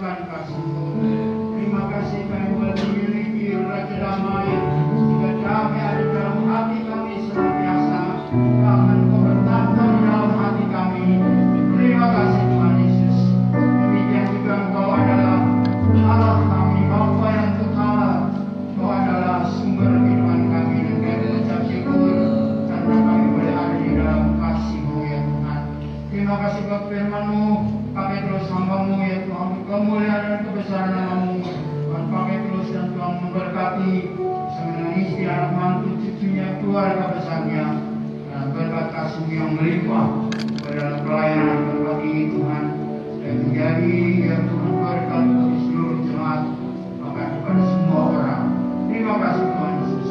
menyatakan kasih-Mu. Terima kasih kami boleh memiliki Raja Damai, jika damai ada dalam hati kami senantiasa, bahkan Kau bertata di dalam hati kami. Terima kasih Tuhan Yesus. Demikian juga Engkau adalah Allah kami, Bapa yang kekal. Kau adalah sumber kehidupan kami, dan kami mengucap syukur karena kami boleh ada di dalam kasih-Mu ya Tuhan. Terima kasih buat firman-Mu. Pakai terus hamba-Mu ya Tuhan, kemuliaan dan kebesaran nama-Mu. Tuhan pakai terus dan Tuhan memberkati bersama dengan istri, anak mantu, cucunya, keluarga besarnya, dan berkat kasih-Mu yang melimpah dalam pelayanan tempat ini Tuhan, dan menjadi ya Tuhan berkat bagi seluruh jemaat, bahkan kepada semua orang. Terima kasih Tuhan Yesus.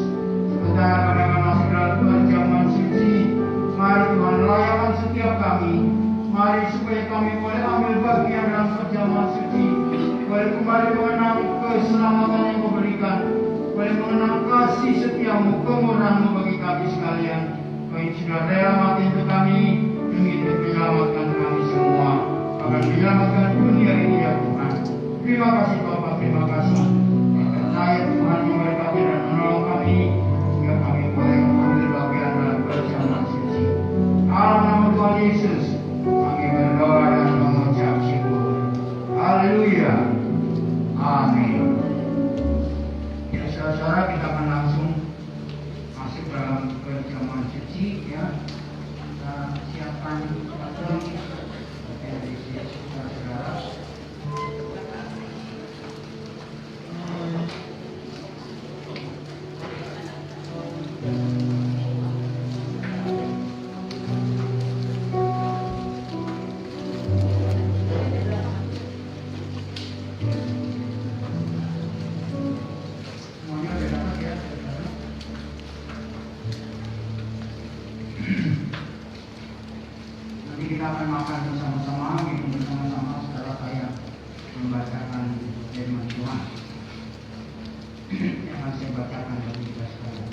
Sebentar kami akan masuk dalam perjamuan suci. Mari Tuhan layakan setiap kami. Mari supaya kami boleh ambil bagian dalam perjamuan suci, boleh kembali mengenang keselamatan yang Kau berikan, boleh mengenang kasih setiamu, kemurahan-Mu bagi kami sekalian. Kau yang sudah rela mati untuk kami, demi menyelamatkan kami semua, akan menyelamatkan dunia ini ya Tuhan. Terima kasih Bapa, terima kasih. Karena ya Tuhan memberkati dan menolong kami, hingga kami boleh ambil bagian dalam perjamuan suci. Dalam nama Tuhan Yesus, kami berdoa dan mengucap syukur. Haleluya. Amin. Ya saudara-saudara, kita akan langsung masuk dalam perjamuan suci ya. Kita siapkan saudara-saudara. Kita akan makan bersama-sama, minum bersama-sama setelah saya membacakan firman Tuhan yang akan saya bacakan bagi kita sekalian.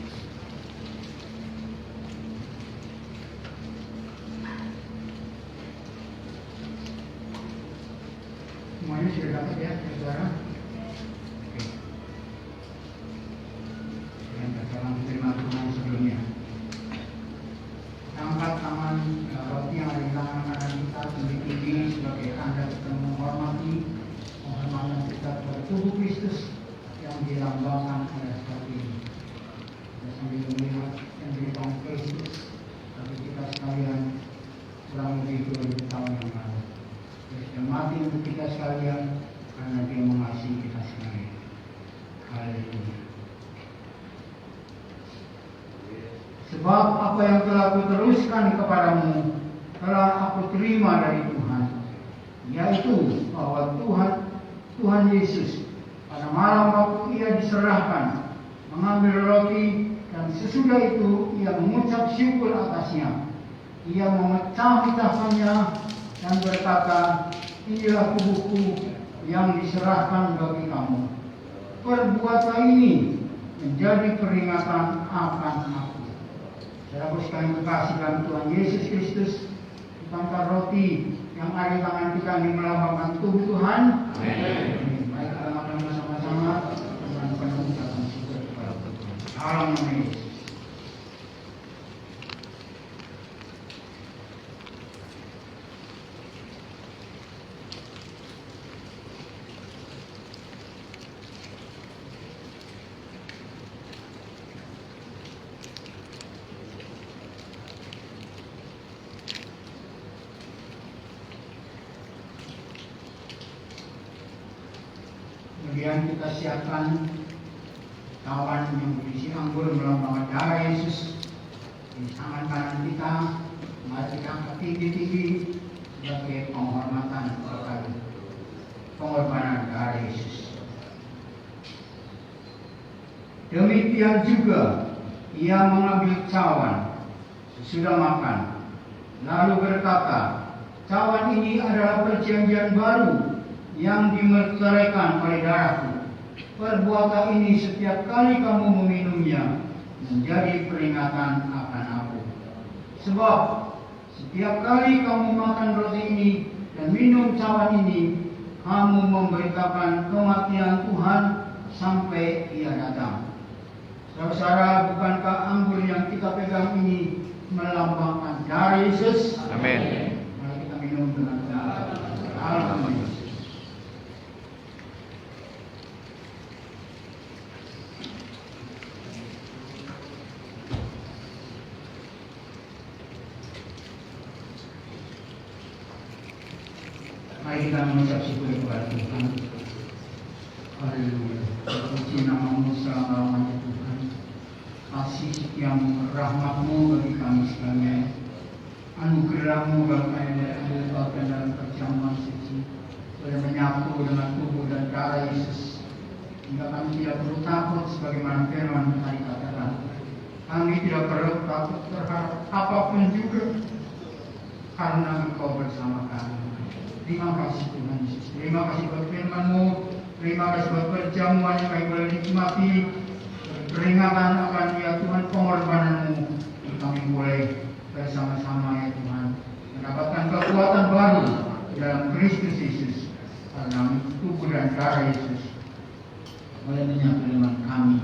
Semuanya sudah dapat ya, saudara? Oke. Yang bacakan firman Tuhan sebelumnya. Angkat tangan roti yang ada di tangan kanan kita tinggi-tinggi sebagai tanda kita menghormati penghormatan kita kepada tubuh Kristus yang dilambangkan oleh seperti ini. Kita sambil melihat yang diberitakan Kristus bagi kita sekalian kurang lebih 2000 tahun yang lalu. Dia sudah mati untuk kita sekalian karena Dia mengasihi kita sekalian. Haleluya. Sebab apa yang telah kuteruskan kepadamu telah aku terima dari Tuhan, yaitu bahwa Tuhan Yesus pada malam waktu Ia diserahkan mengambil roti, dan sesudah itu Ia mengucap syukur atasnya. Ia memecah-mecahkannya dan berkata, inilah tubuhku yang diserahkan bagi kamu. Perbuatlah ini menjadi peringatan akan aku. Saudaraku sekalian kekasih dalam Tuhan Yesus Kristus, kita angkat roti yang ada di tangan kita ini melambangkan tubuh Tuhan. Amin. Mari kita makan bersama-sama dengan penuh ucapan syukur kepada Tuhan. Dalam nama Yesus. Kemudian kita siapkan cawan yang berisi anggur melambangkan darah Yesus di tangan kanan kita. Mari kita angkat tinggi-tinggi sebagai penghormatan kepada pengorbanan darah Yesus. Demikian juga Ia mengambil cawan sesudah makan, lalu berkata, cawan ini adalah perjanjian baru yang dimeteraikan oleh darahku. Perbuatlah ini setiap kali kamu meminumnya menjadi peringatan akan aku. Sebab setiap kali kamu makan roti ini dan minum cawan ini, kamu memberitakan kematian Tuhan sampai Ia datang. Saudara, bukankah anggur yang kita pegang ini melambangkan darah Yesus? Amin. Mari kita minum dengan dalam Yesus. Mari kita mengucap syukur kepada Tuhan. Haleluya. Puji nama-Mu selama-lamanya Tuhan. Kasih setiamu, rahmat-Mu bagi kami sekalian. Anugerah-Mu bagi kami yang diletakkan dalam perjamuan suci. Boleh menyatu dengan tubuh dan darah Yesus. Hingga kami tidak perlu takut sebagaimana firman tadi katakan. Kami tidak perlu takut terhadap apapun juga, karena Engkau bersama kami. Terima kasih Tuhan Yesus. Terima kasih buat firman-Mu. Terima kasih buat perjamuan yang kami boleh nikmati. Peringatan akan ya Tuhan pengorbanan-Mu. Kami boleh bersama-sama ya Tuhan mendapatkan kekuatan baru dalam Kristus Yesus. Karena tubuh dan darah Yesus boleh menyatu dengan kami.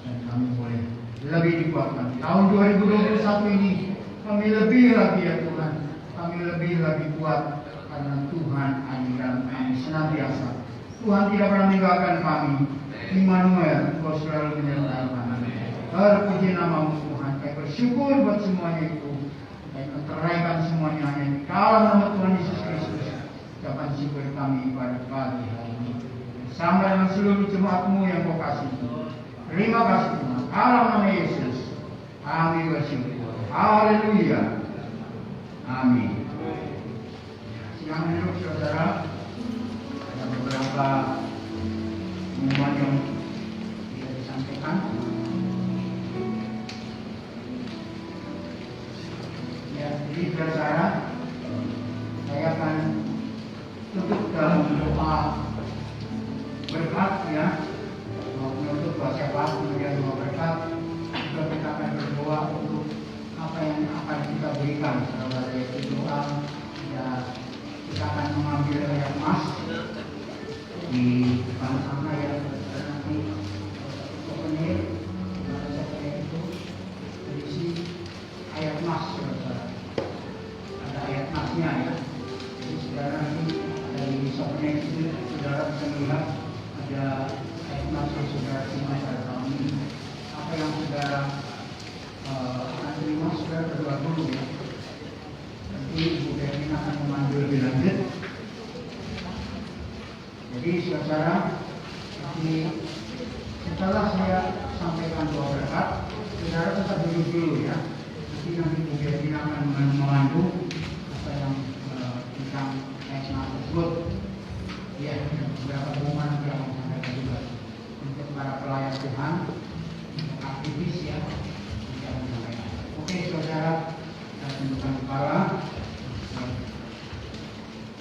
Dan kami boleh lebih dikuatkan. Tahun 2021 ini kami lebih lagi ya Tuhan. Kami lebih lagi kuat. Karena Tuhan ada dalam kami senantiasa. Tuhan tidak pernah meninggalkan kami. Immanuel, Engkau selalu menyertai kami. Terpuji nama-Mu Tuhan. Kami bersyukur buat semuanya itu. Kami menteraikan semuanya hanya di dalam nama Tuhan Yesus Kristus. Ucapan syukur kami pada pagi hari ini. Bersama dengan seluruh jemaat-Mu yang Kau kasihi. Terima kasih Tuhan. Dalam nama Yesus kami bersyukur. Haleluya. Amin. Silakan duduk saudara. Ada beberapa pengumuman yang bisa disampaikan. Ya, jadi saudara, saya akan tutup dalam doa berkat ya. Menutup doa syafaat kemudian doa berkat. Juga kita akan berdoa untuk apa yang akan kita berikan saudara, yaitu doa ya. Kita akan mengambil ayat emas di depan sana ya, nanti souvenir itu berisi ayat emas saudara. Ada ayat emasnya ya. Jadi saudara nanti dari souvenir itu saudara bisa melihat ada ayat emas yang saudara terima pada tahun ini. Apa yang saudara akan terima saudara berdoa dulu ya. Nanti Ibu Berlin akan memandu lebih lanjut. Jadi saudara, setelah saya sampaikan doa berkat, saudara tetap duduk dulu ya. Nanti Ibu Berlin akan memandu apa yang tentang tema tersebut. Ya, beberapa pengumuman yang akan sampaikan juga untuk para pelayan Tuhan, untuk aktivis ya, yang sampaikan. Oke saudara, kita tundukkan kepala.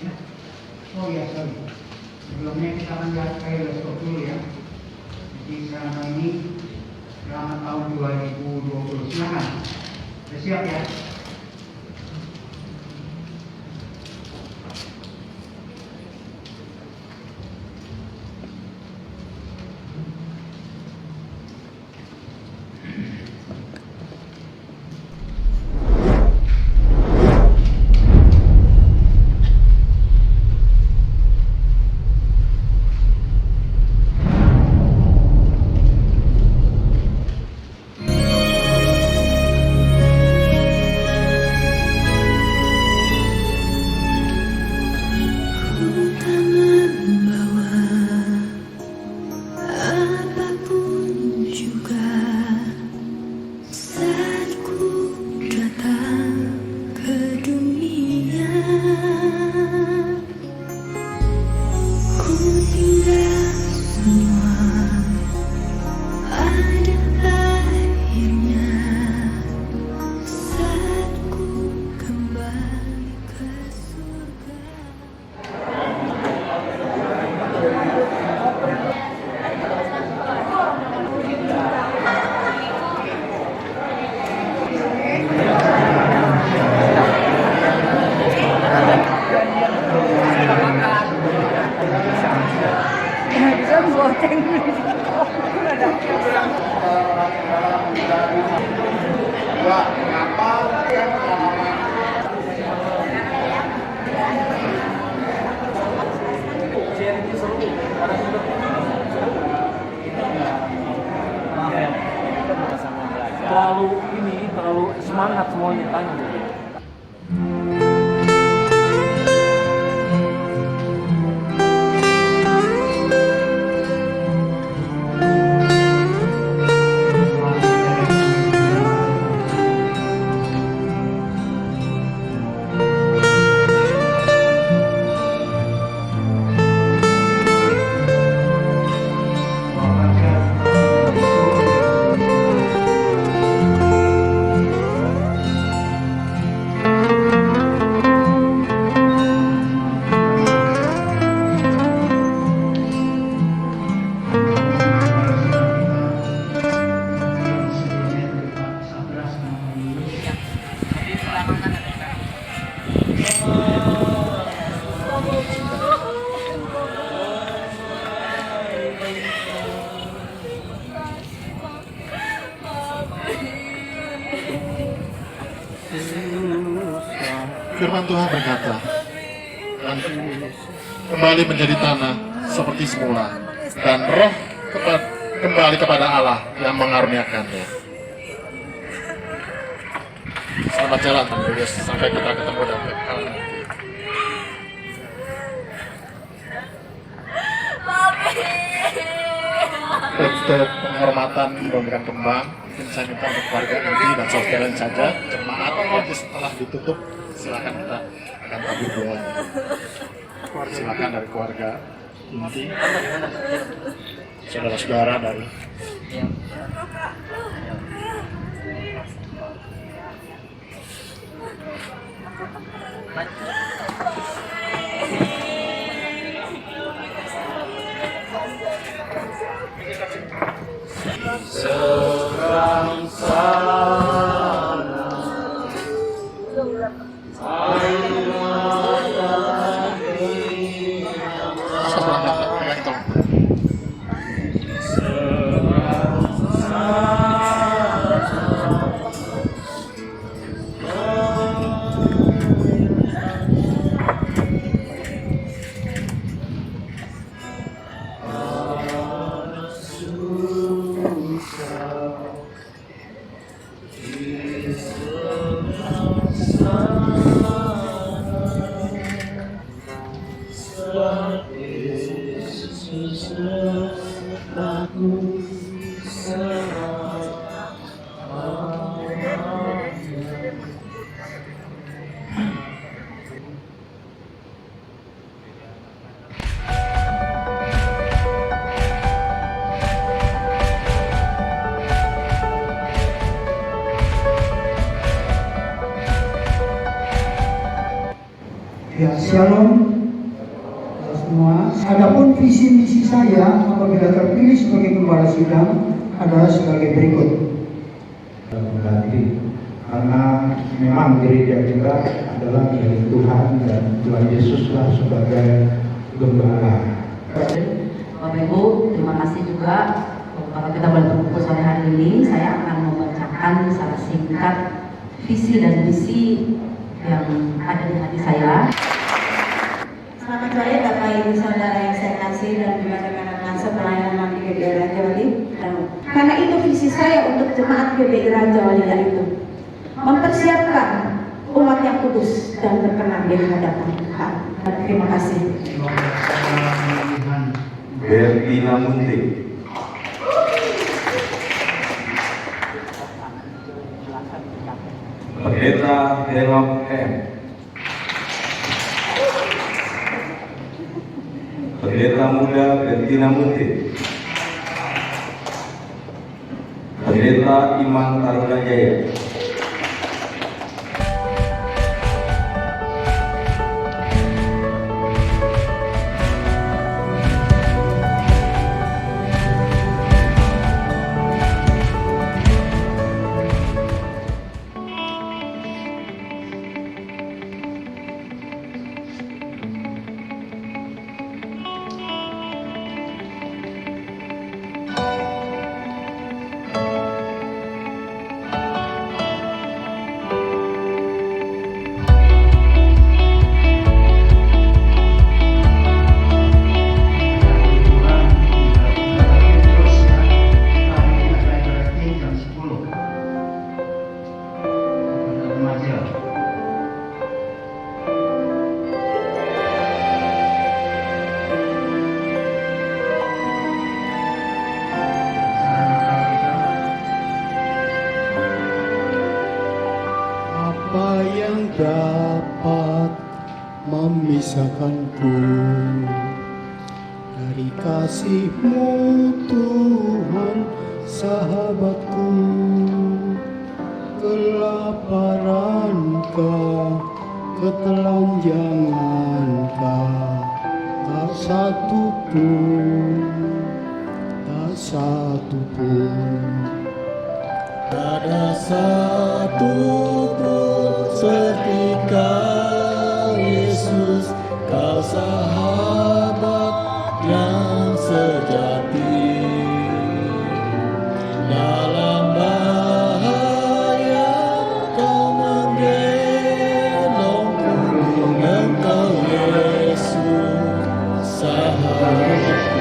Ya. Oh ya, sorry. Sebelumnya kita akan lihat kaleidoskop dulu ya. Jadi selama ini, selama tahun 2020, silakan. Sudah siap ya? terlalu semangat semuanya tanya. Firman Tuhan berkata, dan kembali menjadi tanah seperti semula, dan roh kembali kepada Allah yang mengaruniakannya. Selamat jalan, Tuhan Yesus, sampai kita ketemu dalam kekal nanti. Untuk penghormatan memberikan kembang, mungkin saya minta untuk keluarga nanti dan saudara saja, jemaat nanti setelah ditutup, silakan kita akan tabur doa. Silakan dari keluarga inti, saudara-saudara dari seberang sana, Ya, shalom semua. Adapun visi misi saya apabila terpilih sebagai gembala sidang adalah sebagai berikut. Berarti karena memang gereja kita adalah milik Tuhan dan Tuhan Yesuslah sebagai gembala. Bapak Ibu, terima kasih juga kalau kita boleh berkumpul sore hari ini. Saya akan membacakan secara singkat visi dan misi yang ada di hati saya. Selamat sore Bapak Ibu Saudara yang saya kasih dan juga rekan-rekan sepelayanan di GBI Raja Wali. Karena itu visi saya untuk jemaat GBI Raja Wali itu mempersiapkan umat yang kudus dan berkenan di hadapan Tuhan. Terima kasih. Bertina Munti. Pendeta Henok M. Pendeta Muda Bertina Munti. Pendeta Iman Tarunajaya. dapat memisahkanku dari kasih-Mu Tuhan sahabatku. Kelaparan-Kah, ketelanjangan-Kah, tak satu pun, tak satu pun. Ada satu pun seperti Kau Yesus, Kau sahabat yang sejati. Dalam bahaya Kau menggendongku, Engkau Yesus sahabatku.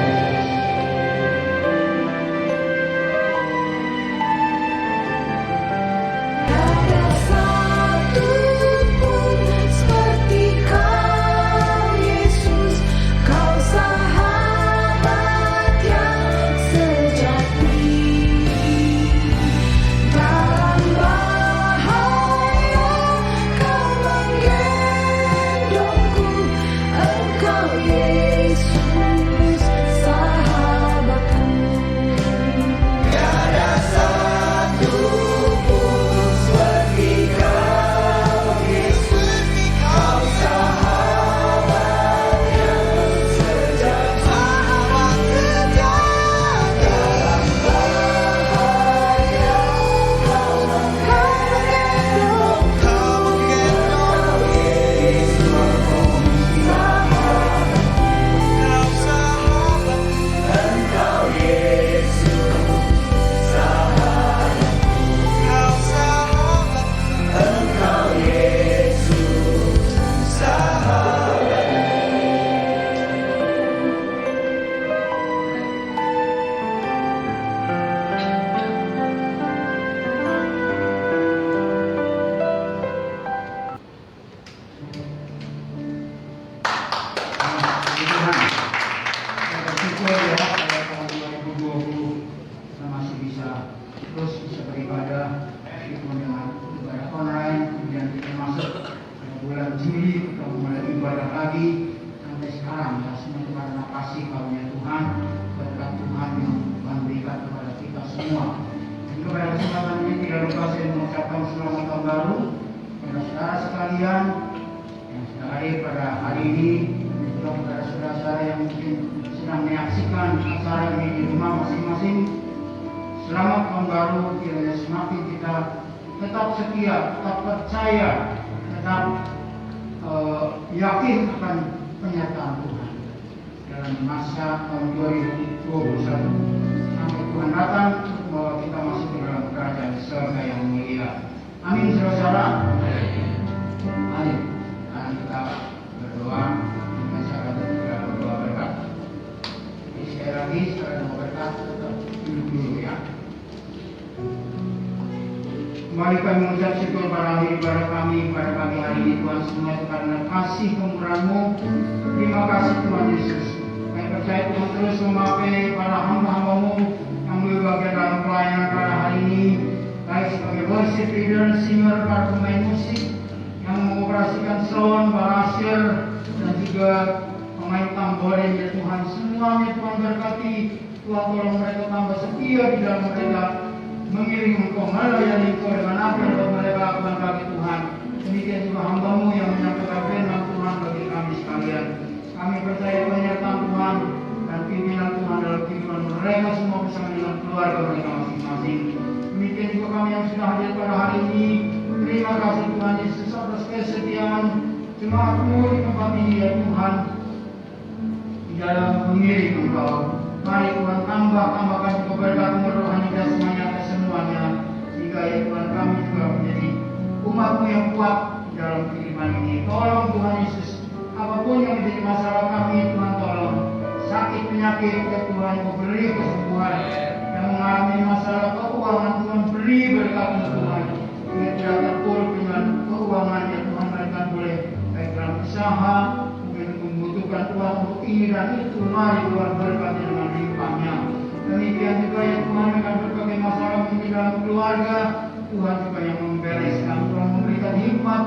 Selamat tahun baru, kiranya semakin kita tetap setia, tetap percaya, tetap yakin akan penyertaan Tuhan dalam masa tahun 2021 sampai Tuhan datang bahwa kita masih di dalam kerajaan surga yang mulia. Amin, saudara. Mari kita berdoa dengan cara kita berdoa berkat. Jadi sekali lagi, saudara mau berkat tetap duduk dulu ya. Kembali kami mengucap syukur pada akhir ibadah kami pada pagi hari ini Tuhan, semua itu karena kasih kemurahan-Mu. Terima kasih Tuhan Yesus. Kami percaya Tuhan terus memakai para hamba-hamba-Mu yang berbagian dalam pelayanan pada hari ini, baik sebagai worship leader, singer, para pemain musik yang mengoperasikan sound, barasir, dan juga pemain tamborin ya Tuhan. Semuanya Tuhan berkati, Tuhan tolong mereka tambah setia di dalam mereka mengiring Engkau, melayani Engkau dengan apa yang Engkau mereka lakukan bagi Tuhan. Demikian juga hamba-Mu yang menyampaikan firman Tuhan bagi kami sekalian. Kami percaya penyertaan Tuhan dan pimpinan Tuhan dalam kehidupan mereka semua bersama dengan keluarga mereka masing-masing. Demikian juga kami yang sudah hadir pada hari ini. Terima kasih Tuhan Yesus atas kesetiaan jemaat-Mu di tempat ini ya Tuhan, di dalam mengiring Engkau. Mari Tuhan tambahkan juga berkat-Mu rohani dan semuanya atas semuanya, sehingga ya Tuhan kami juga menjadi umat-Mu yang kuat di dalam kehidupan ini. Tolong Tuhan Yesus, apapun yang menjadi masalah kami Tuhan, tolong sakit penyakit ya Tuhan, Kau beri kesembuhan. Yang mengalami masalah keuangan Tuhan, beri berkat-Mu Tuhan, sehingga tidak terpuruk dengan keuangan ya Tuhan. Mereka boleh baik dalam usaha, mungkin membutuhkan Tuhan untuk ini dan itu. Mari Tuhan berkati dengan limpahnya. Demikian juga ya Tuhan, dengan berbagai masalah di dalam keluarga, Tuhan juga yang membereskan, Tuhan memberikan hikmat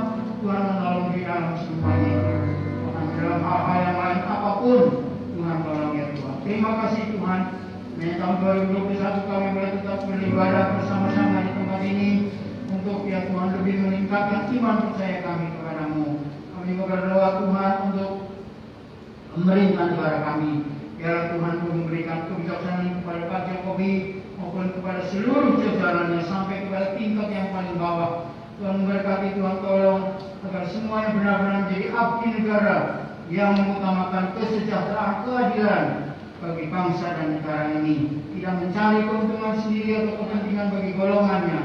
Tuhan menolong di dalam semuanya. Bahkan dalam hal-hal yang lain apapun, Tuhan tolong ya Tuhan. Terima kasih Tuhan. Di tahun 2021 kami boleh tetap beribadah bersama-sama di tempat ini untuk ya Tuhan lebih meningkatkan iman percaya kami kepadamu. Kami berdoa Tuhan untuk pemerintah negara kami. Biarlah Tuhan memberikan kebijaksanaan kepada Pak Jokowi maupun kepada seluruh jajarannya sampai kepada tingkat yang paling bawah. Tuhan memberkati, Tuhan tolong agar semuanya benar-benar menjadi abdi negara yang mengutamakan kesejahteraan, keadilan bagi bangsa dan negara ini. Tidak mencari keuntungan sendiri atau kepentingan bagi golongannya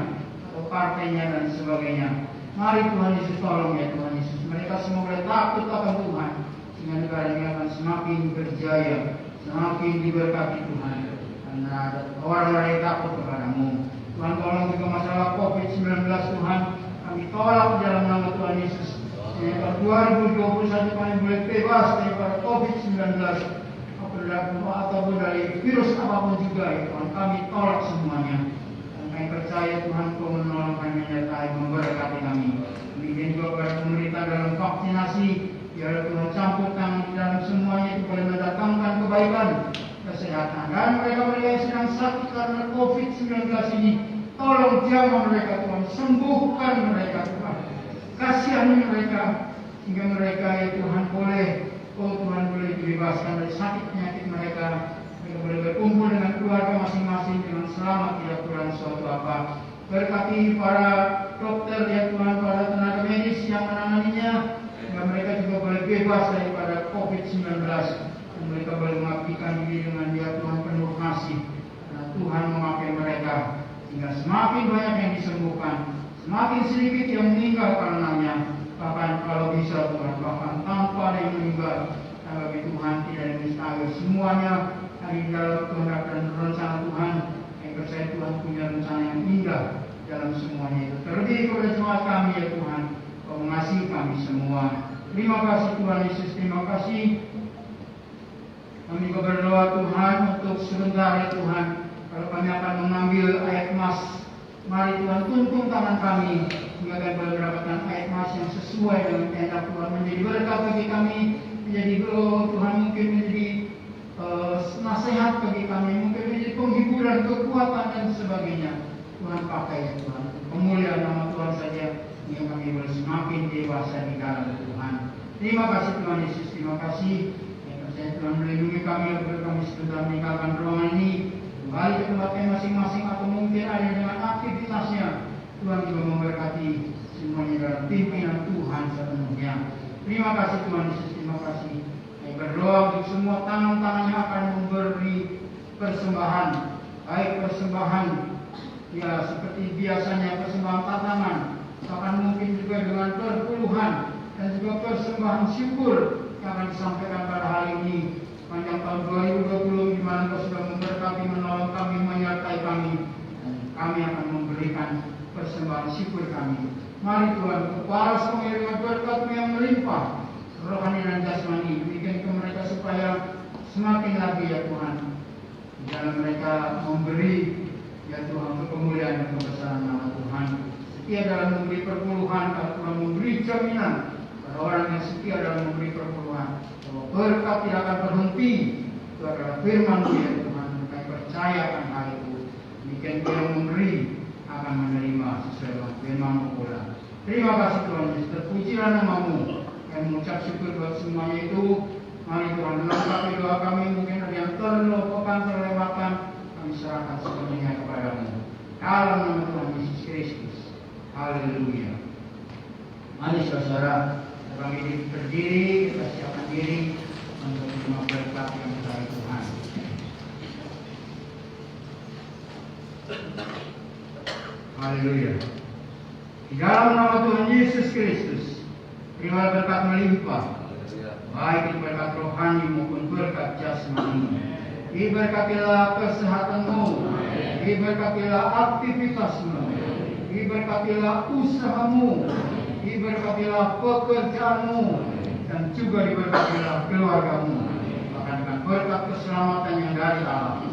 atau partainya dan sebagainya. Mari Tuhan Yesus tolong ya Tuhan Yesus. Mereka semua boleh takut akan Tuhan sehingga negara ini akan semakin berjaya, semakin diberkati Tuhan. Karena ada orang lain takut kepadamu. Tuhan tolong juga masalah COVID-19 Tuhan. Kami tolak di dalam nama Tuhan Yesus. Sehingga 2021 kami boleh bebas daripada COVID-19 ataupun dari virus apapun juga ya Tuhan. Kami tolak semuanya. Dan kami percaya Tuhan Kau menolong kami, menyertai, memberkati kami. Demikian juga kepada pemerintah dalam vaksinasi. Biarlah Tuhan campur tangan di dalam semuanya itu boleh mendatangkan kebaikan, kesehatan. Dan mereka yang sedang sakit karena COVID-19 ini, tolong jamah mereka Tuhan, sembuhkan mereka Tuhan. Kasihani mereka sehingga mereka ya Tuhan boleh, oh Tuhan boleh dibebaskan dari sakit penyakit mereka. Mereka boleh berkumpul dengan keluarga masing-masing dengan selamat, tidak kurang suatu apa. Berkati para dokter ya Tuhan, para tenaga medis yang menanganinya, sehingga mereka juga boleh bebas daripada COVID-19. Dan mereka boleh mengabdikan diri dengan dia Tuhan penuh kasih. Karena Tuhan memakai mereka sehingga semakin banyak yang disembuhkan, semakin sedikit yang meninggal karenanya. Bahkan kalau bisa Tuhan, bahkan tanpa ada yang meninggal, bagi Tuhan tidak ada mustahil. Semuanya hari dalam kehendak dan rencana Tuhan. Yang percaya Tuhan punya rencana yang indah dalam semuanya itu. Terlebih kepada jemaat kami ya Tuhan, Kau mengasihi kami semua. Terima kasih Tuhan Yesus, terima kasih. Kami juga berdoa Tuhan untuk sebentar ya Tuhan, kalau kami akan mengambil ayat emas, mari Tuhan tuntun tangan kami hingga kami boleh mendapatkan ayat emas yang sesuai dengan kehendak Tuhan, menjadi berkat bagi kami, menjadi Tuhan mungkin menjadi nasihat bagi kami, mungkin menjadi penghiburan, kekuatan dan sebagainya. Tuhan pakai ya Tuhan, pemulihan nama Tuhan saja hingga kami boleh semakin dewasa di dalam Tuhan. Terima kasih Tuhan Yesus, terima kasih. Tuhan melindungi kami agar kami sebentar meninggalkan ruangan ini, kembali ke tempatnya masing-masing atau mungkin ada dengan aktivitasnya. Tuhan juga memberkati semuanya dalam pimpinan Tuhan sepenuhnya. Terima kasih Tuhan Yesus, terima kasih. Saya berdoa untuk semua tangan-tangan yang akan memberi persembahan, baik persembahan ya seperti biasanya persembahan tantangan, bahkan mungkin juga dengan perpuluhan dan juga persembahan syukur yang akan disampaikan pada hari ini sepanjang tahun 2020, di mana Kau sudah memberkati, menolong kami, menyertai kami, dan kami akan memberikan persembahan syukur kami. Mari Tuhan, keparas kami dengan berkat-Mu yang melimpah, rohani dan jasmani, bikin ke mereka supaya semakin lagi ya Tuhan, di dalam mereka memberi ya Tuhan kemuliaan dan kebesaran nama Tuhan. Setia dalam memberi perpuluhan, kalau Tuhan memberi jaminan orang yang setia dalam memberi perpuluhan, bahwa berkat tidak akan berhenti. Itu adalah firman ya Tuhan. Kami percaya akan hal itu. Demikian yang memberi akan menerima sesuai dengan firman-Mu pula. Terima kasih Tuhan Yesus, terpujilah nama-Mu. Kami mengucap syukur buat semuanya itu. Mari Tuhan melengkapi doa kami. Mungkin ada yang terlupakan, terlewatkan, kami serahkan sepenuhnya kepada-Mu. Dalam nama Tuhan Yesus Kristus. Haleluya. Mari saudara, kami berdiri, kita siapkan diri untuk menerima berkat yang dari Tuhan. Haleluya. Di dalam nama Tuhan Yesus Kristus, terima berkat melimpah, baik itu berkat rohani maupun berkat jasmani. Diberkatilah kesehatan-Mu, diberkatilah aktivitas-Mu, diberkatilah usaha-Mu, diberkatilah pekerjaan-Mu, dan juga diberkatilah keluarga-Mu, bahkan dengan berkat keselamatan yang dari Allah.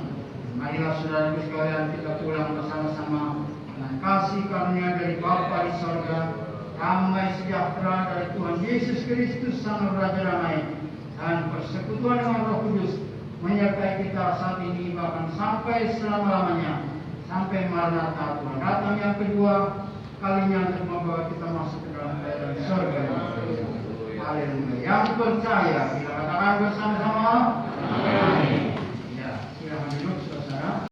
Marilah saudara sekalian kita pulang bersama-sama dengan kasih karunia dari Bapa di sorga damai sejahtera dari Tuhan Yesus Kristus Sang Raja Damai, dan persekutuan dengan Roh Kudus menyertai kita saat ini bahkan sampai selama-lamanya, sampai Maranatha Tuhan datang yang kedua kalinya untuk membawa kita masuk ke dalam kerajaan surga. Haleluya. Yang percaya kita katakan bersama-sama. Amin.